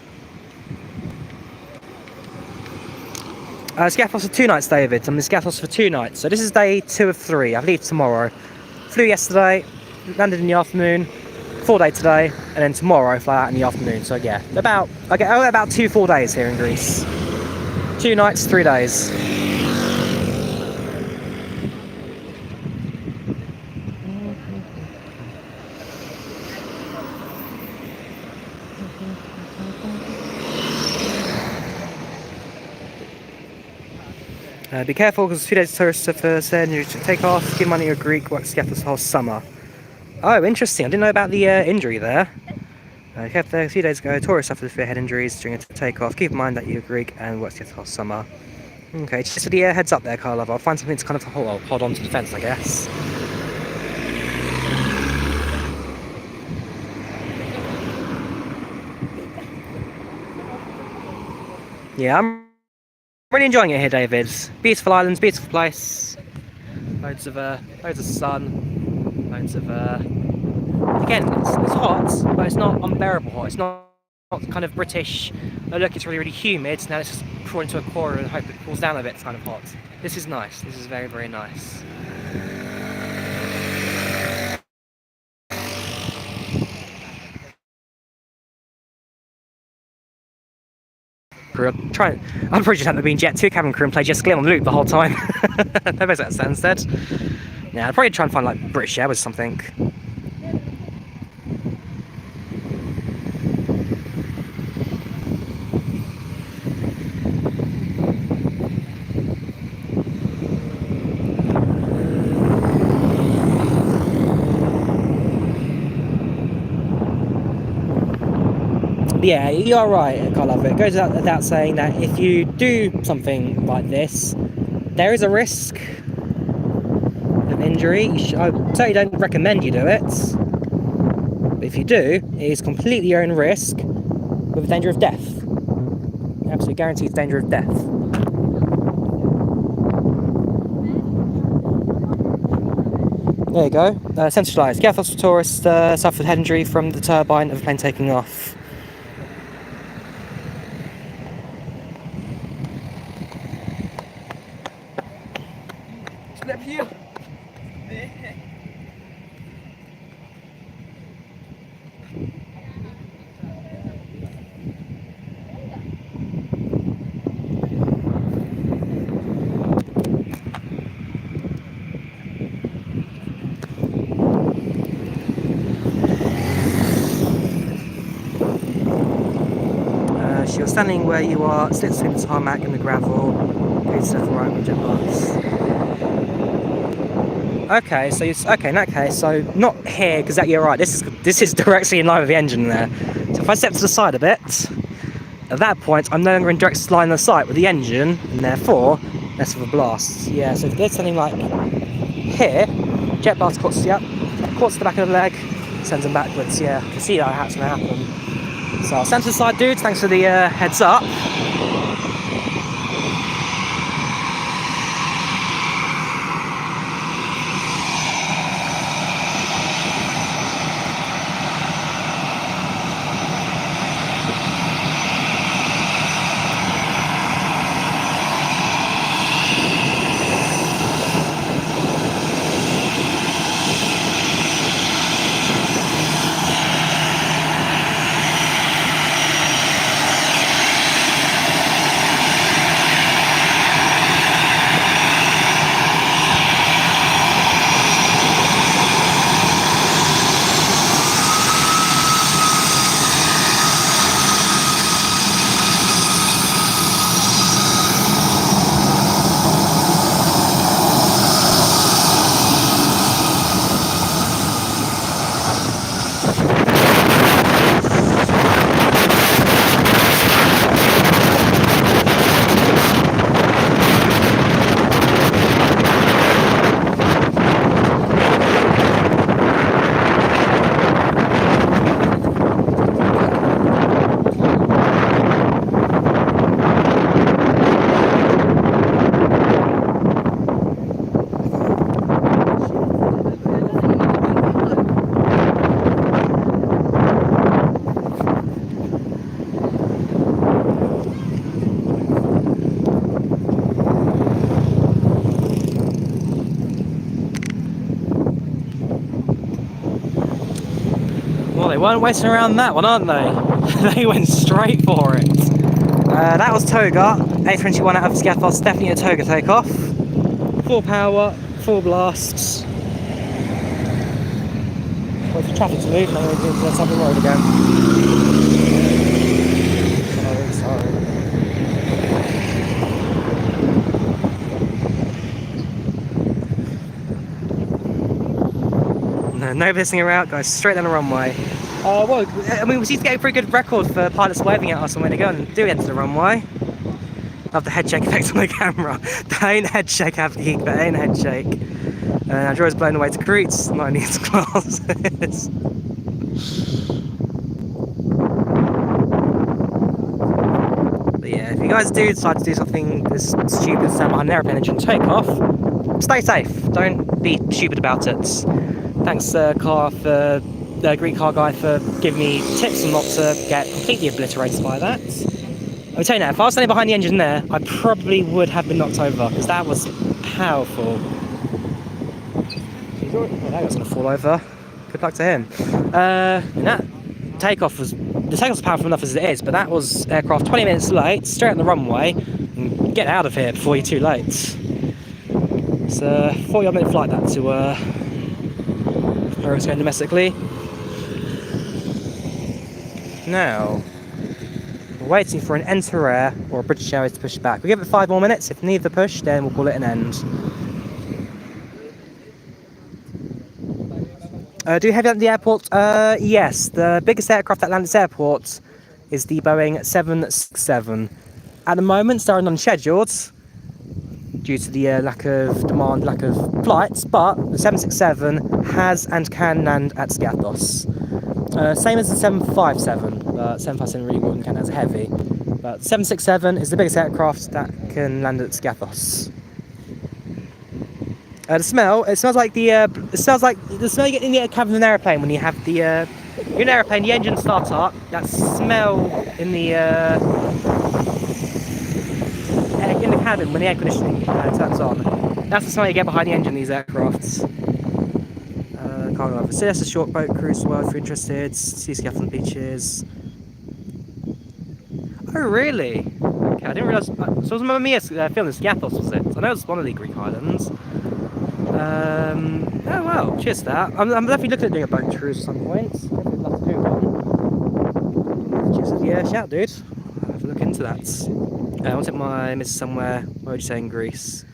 Skiathos for 2 nights, David. I'm in Skiathos for 2 nights, so this is day 2 of 3. I leave tomorrow. Flew yesterday, landed in the afternoon, 4-day today, and then tomorrow I fly out in the afternoon. So yeah, I get about 2 full days here in Greece. 2 nights, 3 days. Be careful, because 2 days tourists for saying you should take off, give money to a Greek, work Skiathos the whole summer. Oh, interesting. I didn't know about the injury there. Kept there a few days ago. Tourists suffered severe head injuries during a takeoff. Keep in mind that you're Greek and work Skiathos the whole summer. Okay, just for the heads up there, Car Lover. I'll find something to kind of hold on to the fence, I guess. Yeah, I'm really enjoying it here, David. Beautiful islands, beautiful place. Loads of sun. Loads of again, it's hot, but it's not unbearable hot. It's not kind of British. Oh, look, it's really, really humid. Now let's just crawl into a corner and hope it cools down a bit. It's kind of hot. This is nice. This is very, very nice. I'm pretty sure I've been Jet 2 cabin crew and play Jet Ski on loop the whole time. That makes that sense, instead. Yeah, I'd probably try and find like British Airways or something. Yeah, you're right, I love it. It goes without saying that if you do something like this, there is a risk of injury. I certainly don't recommend you do it. But if you do, it is completely your own risk with the danger of death. Absolutely guaranteed danger of death. There you go. Centralised. Skiathos tourist suffered head injury from the turbine of the plane taking off. You're standing where you are, sit between the tarmac and the gravel, please left right with jet bars. Okay, so in that case, so not here, because you're right, this is directly in line with the engine there. So if I step to the side a bit, at that point I'm no longer in direct line of sight with the engine, and therefore less of a blast. Yeah, so if there's something like here, jet blast cuts the back of the leg, sends them backwards. Yeah, I can see that's going to happen. So I'll stand to the side, dudes, thanks for the heads up. Well, they weren't waiting around that one, aren't they? They went straight for it. That was Toga, A21 out of Skiathos, definitely a Toga takeoff. Full power, full blasts. Wait for traffic to move, and then we'll do the top of the road again. Sorry. No pissing around, guys, straight down the runway. Well, I mean, we seem to get a pretty good record for pilots waving at us on where to go and do enter the runway. Love the head shake effect on the camera. That ain't head shake, Abdi, that ain't head shake. Now Drawyah's blown away to Crete, not only its glasses. But yeah, if you guys do decide to do something this stupid, stand behind an airplane engine takeoff, stay safe, don't be stupid about it. Thanks Greek car guy for giving me tips on not to get completely obliterated by that. I'll tell you now, if I was standing behind the engine there, I probably would have been knocked over, because that was powerful. Oh, that guy's going to fall over. Good luck to him. And that takeoff was powerful enough as it is, but that was aircraft 20 minutes late, straight on the runway, and get out of here before you're too late. It's a 40-odd minute flight that to where it's going domestically. Now, we're waiting for an enter air or a British Airways to push back. We give it 5 more minutes. If neither push, then we'll call it an end. Do you have it at the airport? Yes, the biggest aircraft that lands at this airport is the Boeing 767. At the moment, it's still unscheduled due to the lack of demand, lack of flights, but the 767 has and can land at Skiathos. Same as the 757, but 757 really wouldn't count as heavy. But the 767 is the biggest aircraft that can land at Skiathos. The smell, it smells like the smell you get in the cabin of an aeroplane when you have the in an aeroplane, the engine starts up. That smell in the cabin when the air conditioning turns on. That's the smell you get behind the engine in these aircrafts. Can't go over. So that's a short boat cruise as well if you're interested. See Skiathos on the beaches. Oh really? Okay, I didn't realise. So it was Mamma Mia filmed in Skiathos, was it? I know it's one of the Greek islands. Oh well, cheers to that. I'm definitely looking at doing a boat cruise at some point. Definitely love to do one. Cheers to the shout, dude. I'll have a look into that. I want to take my missus somewhere. What would you say in Greece?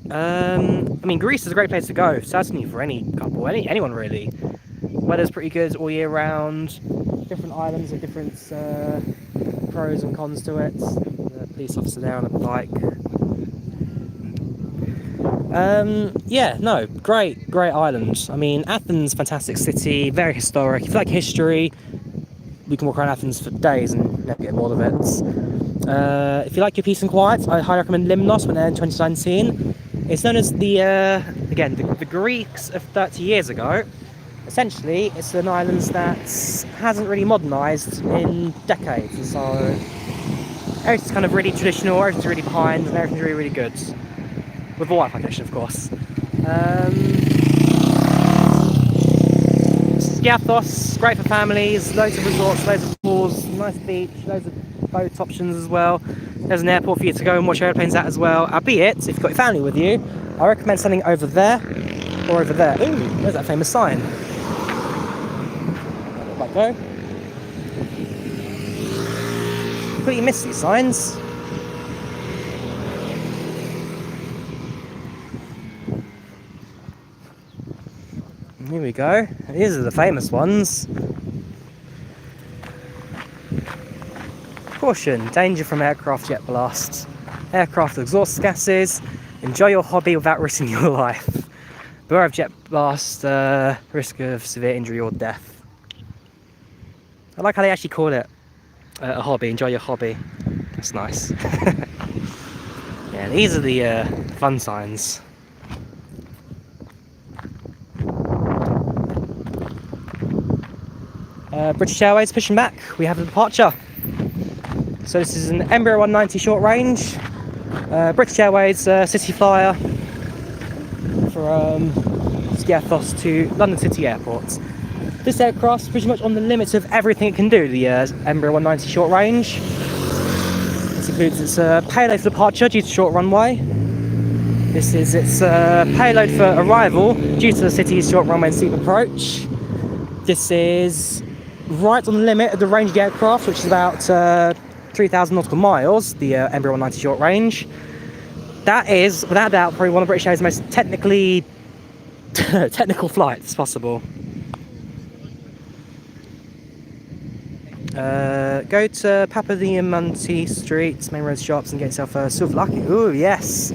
I mean, Greece is a great place to go, certainly for any couple, anyone really. Weather's pretty good all year round. Different islands have different pros and cons to it. The police officer there on a bike. Yeah, no, great island. I mean, Athens, fantastic city, very historic. If you like history, we can walk around Athens for days and never get bored of it. If you like your peace and quiet, I highly recommend Limnos when they're in 2019. It's known as the Greeks of 30 years ago. Essentially, it's an island that hasn't really modernised in decades, so everything's kind of really traditional, everything's really behind, and everything's really, really good. With the Wi-Fi connection, of course. Skiathos, great for families, loads of resorts, loads of pools, nice beach, loads of boat options as well. There's an airport for you to go and watch airplanes at as well. Albeit, if you've got your family with you, I recommend standing over there or over there. Ooh, there's that famous sign. Might go. Completely missed these signs. Here we go. These are the famous ones. Caution, danger from aircraft jet blasts. Aircraft exhaust gases. Enjoy your hobby without risking your life. Beware of jet blast, risk of severe injury or death. I like how they actually call it a hobby. Enjoy your hobby. That's nice. Yeah, these are the fun signs. British Airways pushing back. We have a departure. So this is an Embraer 190 short range. British Airways city flyer from Skiathos to London City Airport. This aircraft's pretty much on the limits of everything it can do, the Embraer 190 short range. This includes its payload for departure due to short runway. This is its payload for arrival due to the city's short runway and steep approach. This is right on the limit of the range of the aircraft, which is about 3,000 nautical miles, the Embraer 190 short range. That is, without doubt, probably one of British Airways' most technical flights possible. Go to Papadiamanti Street, main road shops, and get yourself a souvlaki. Ooh, yes!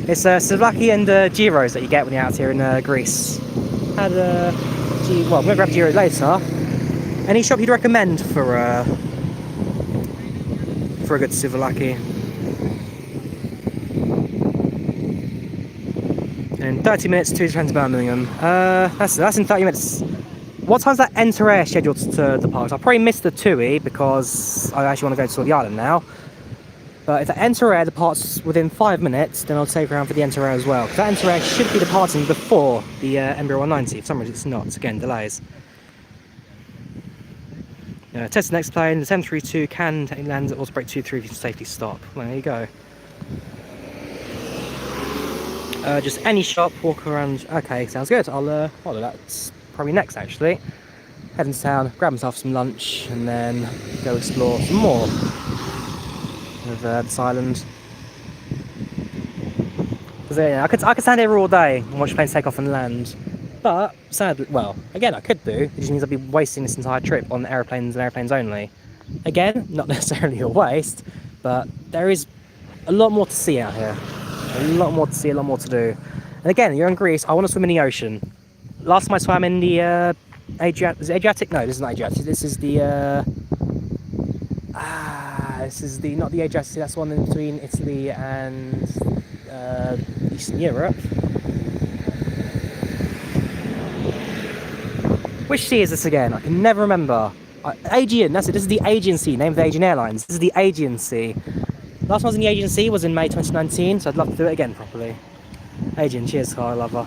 It's souvlaki and gyros that you get when you're out here in Greece. Had well, I'm going to grab gyros later. Any shop you'd recommend for a good souvlaki? And in 30 minutes to Birmingham. That's in 30 minutes. What time's that Enter scheduled to depart? I'll probably miss the TUI because I actually want to go to sort the island now. But if the Enter departs within 5 minutes, then I'll take around for the Enter as well. Because that Enter should be departing before the Embraer 190. For some reason it's not. Again, delays. Test the next plane. The 732 can technically land at autobrake 23 if you can safely stop. Well, there you go. Just any shop, walk around. Okay, sounds good. I'll follow that's probably next actually. Head into town, grab myself some lunch, and then go explore some more of this island. Because I could stand here all day and watch planes take off and land. But sadly, well, again, I could do. It just means I'd be wasting this entire trip on airplanes and airplanes only. Again, not necessarily a waste, but there is a lot more to see out here. A lot more to see, a lot more to do. And again, you're in Greece. I want to swim in the ocean. Last time I swam in the Adriatic. Is it Adriatic? No, this is not Adriatic. This is the this is the not the Adriatic. That's one in between Italy and Eastern Europe. Which sea is this again? I can never remember. Aegean, that's it. This is the Aegean Sea, name of the Aegean Airlines. This is the Aegean Sea. Last time I was in the Aegean Sea was in May 2019, so I'd love to do it again properly. Aegean, cheers, car lover.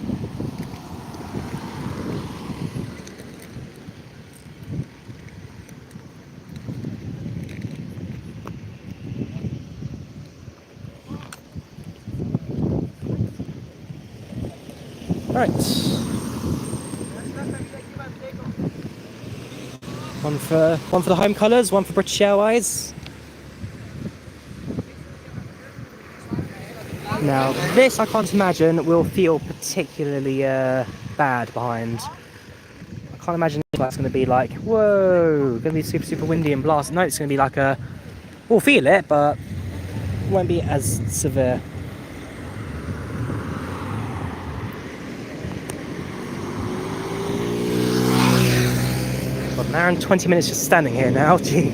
Right. One for the home colours, one for British Airways. Now this I can't imagine will feel particularly bad behind. I can't imagine it's going to be like, whoa, going to be super windy and blast. No, it's going to be like a, we'll feel it, but it won't be as severe. An hour and 20 minutes just standing here now, gee.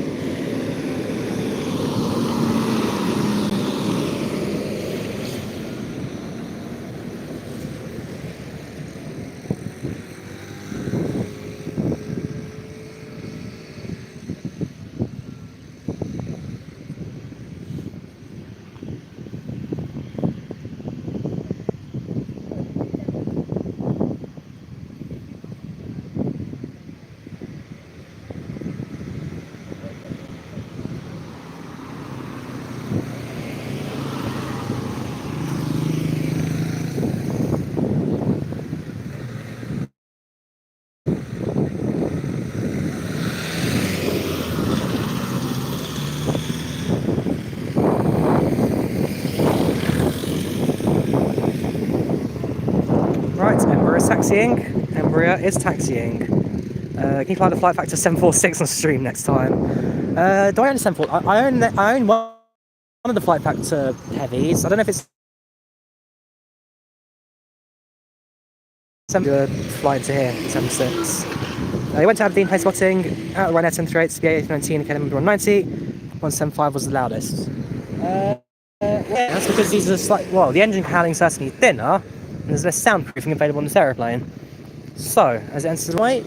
Right, Embraer is taxiing. Embraer is taxiing. Can you find the flight factor 746 on stream next time? Do I own a 746? I own one of the flight factor heavies. I don't know if it's flight to here, 76. He went to Aberdeen, play spotting, out of the Ryanair 1038, Skiathos 19, Academy 190, 175 was the loudest. Yeah, that's because these are the engine padding is certainly thinner, and there's less soundproofing available on this aeroplane. So, as it enters the way,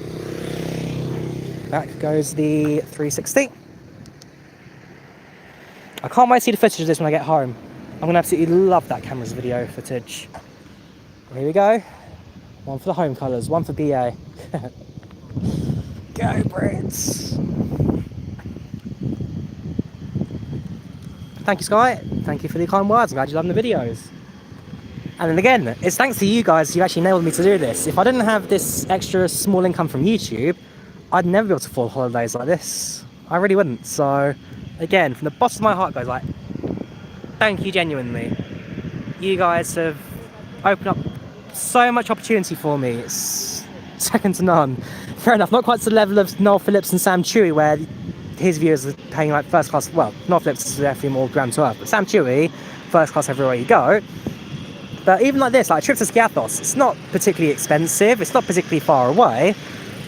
back goes the 360. I can't wait to see the footage of this when I get home. I'm going to absolutely love that camera's video footage. Here we go. One for the home colours, one for BA. Go Brits! Thank you, Sky. Thank you for the kind words. I'm glad you love the videos. And then again, it's thanks to you guys who actually enabled me to do this. If I didn't have this extra small income from YouTube, I'd never be able to afford holidays like this. I really wouldn't. So, again, from the bottom of my heart, guys, thank you genuinely. You guys have opened up so much opportunity for me. It's second to none. Fair enough, not quite to the level of Noel Phillips and Sam Chewy, where his viewers are paying like first class. Well, Noel Phillips is definitely more ground to earth, but Sam Chewy, first class everywhere you go. But even like this, like a trip to Skiathos, it's not particularly expensive, it's not particularly far away,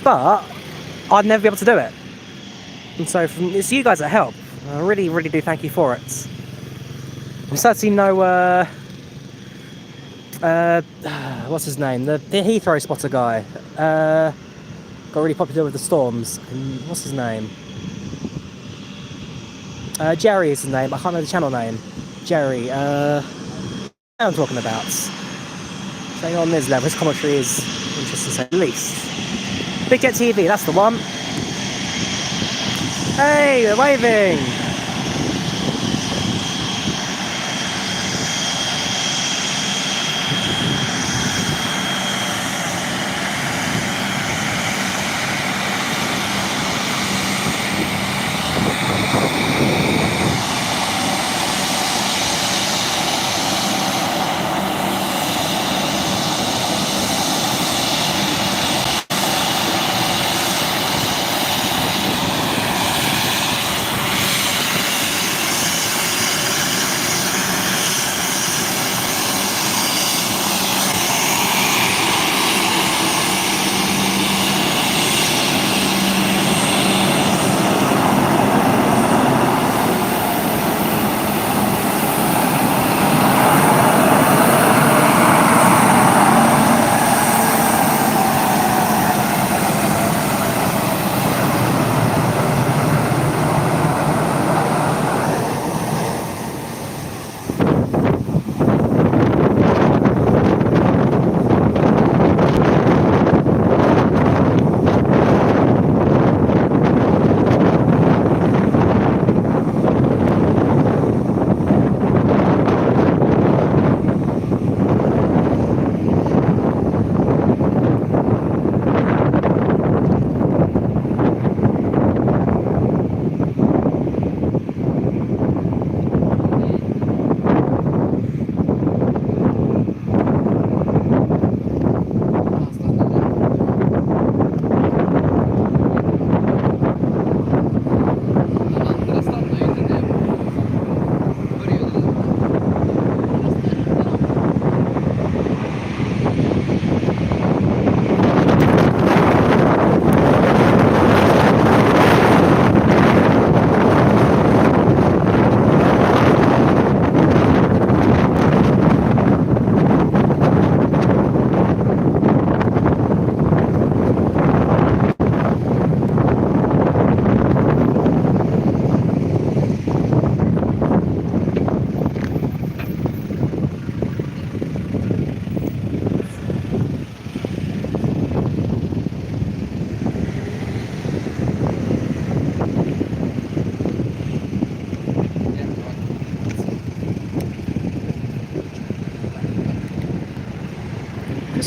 but I'd never be able to do it. And so it's you guys that help. I really, really do thank you for it. I'm certainly no, what's his name? The Heathrow spotter guy. Got really popular with the storms. What's his name? Jerry is his name. I can't remember the channel name. Jerry. I'm talking about. Staying on this level, his commentary is interesting to say the least. Big Jet TV, that's the one. Hey, they're waving!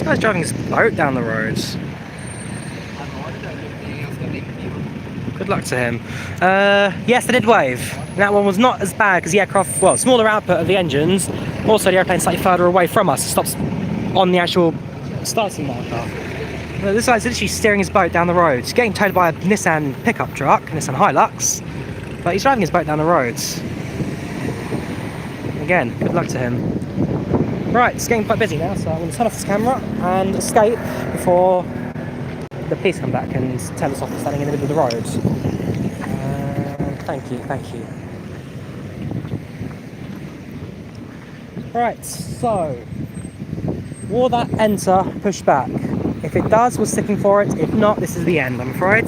This guy's driving his boat down the road. Good luck to him. Yes, they did wave. That one was not as bad because the aircraft, well, smaller output of the engines. Also, the airplane's slightly further away from us. It stops on the actual starting marker. This guy's literally steering his boat down the road. He's getting towed by a Nissan pickup truck, Nissan Hilux, but he's driving his boat down the roads. Again, good luck to him. Right, it's getting quite busy now, so I'm going to turn off this camera and escape before the police come back and tell us off for standing in the middle of the road. Thank you, thank you. Right, so will that enter push back? If it does, we're sticking for it. If not, this is the end, I'm afraid.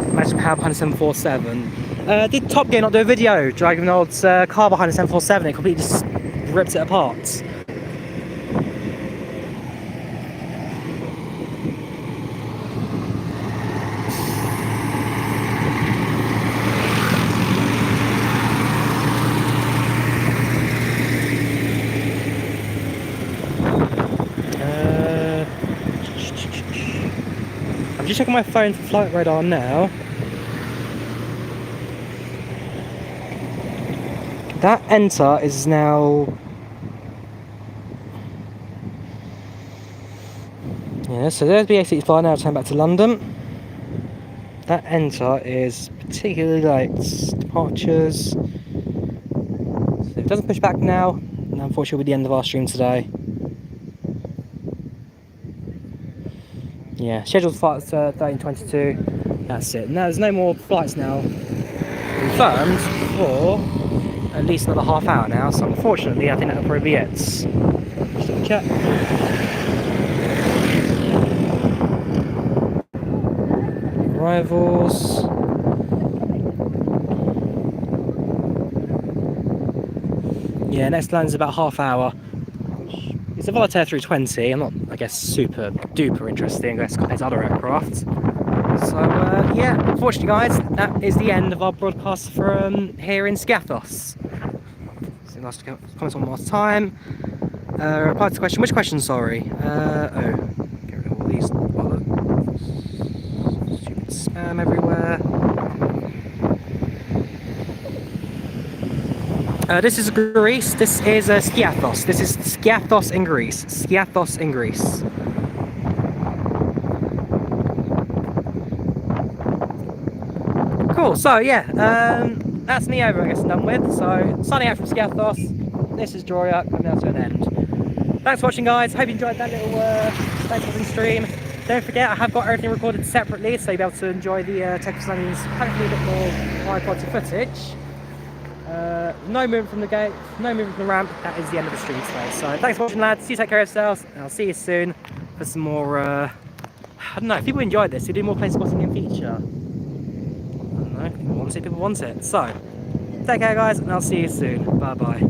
Imagine power behind a 747. Did Top Gear not do a video dragging an old car behind a 747? It completely just ripped it apart. I'm just checking my phone for flight radar now. That enter is now... Yeah, so there's BA65 now, turn back to London. That enter is particularly late. Departures. So if it doesn't push back now, then unfortunately will be the end of our stream today. Yeah, scheduled flights 13:22. That's it. Now there's no more flights now confirmed for at least another half hour now. So unfortunately, I think that'll probably be it. Just double check. Arrivals. Yeah, next land is about half hour. It's a Voltaire 320. I'm not, I guess, super duper interesting, I guess, compared to other aircraft. So, yeah, unfortunately, guys, that is the end of our broadcast from here in Skiathos. So, last comments one last time. Reply to the question. Which question, sorry? Get rid of all these. Stupid spam everywhere. This is Greece. This is Skiathos. This is Skiathos in Greece. Skiathos in Greece. Cool. So yeah, that's me over. I guess done with. So signing out from Skiathos. This is Drawyah. Coming now to an end. Thanks for watching, guys. Hope you enjoyed that little Finalizing stream. Don't forget, I have got everything recorded separately, so you'll be able to enjoy the Texas landings, hopefully a bit more high quality footage. No movement from the gate, no movement from the ramp. That is the end of the stream today. So thanks for watching, lads. You take care of yourselves, and I'll see you soon for some more. I don't know. If people enjoyed this, we do more plane spotting in future. I don't know. People want it. People want it. So take care, guys, and I'll see you soon. Bye bye.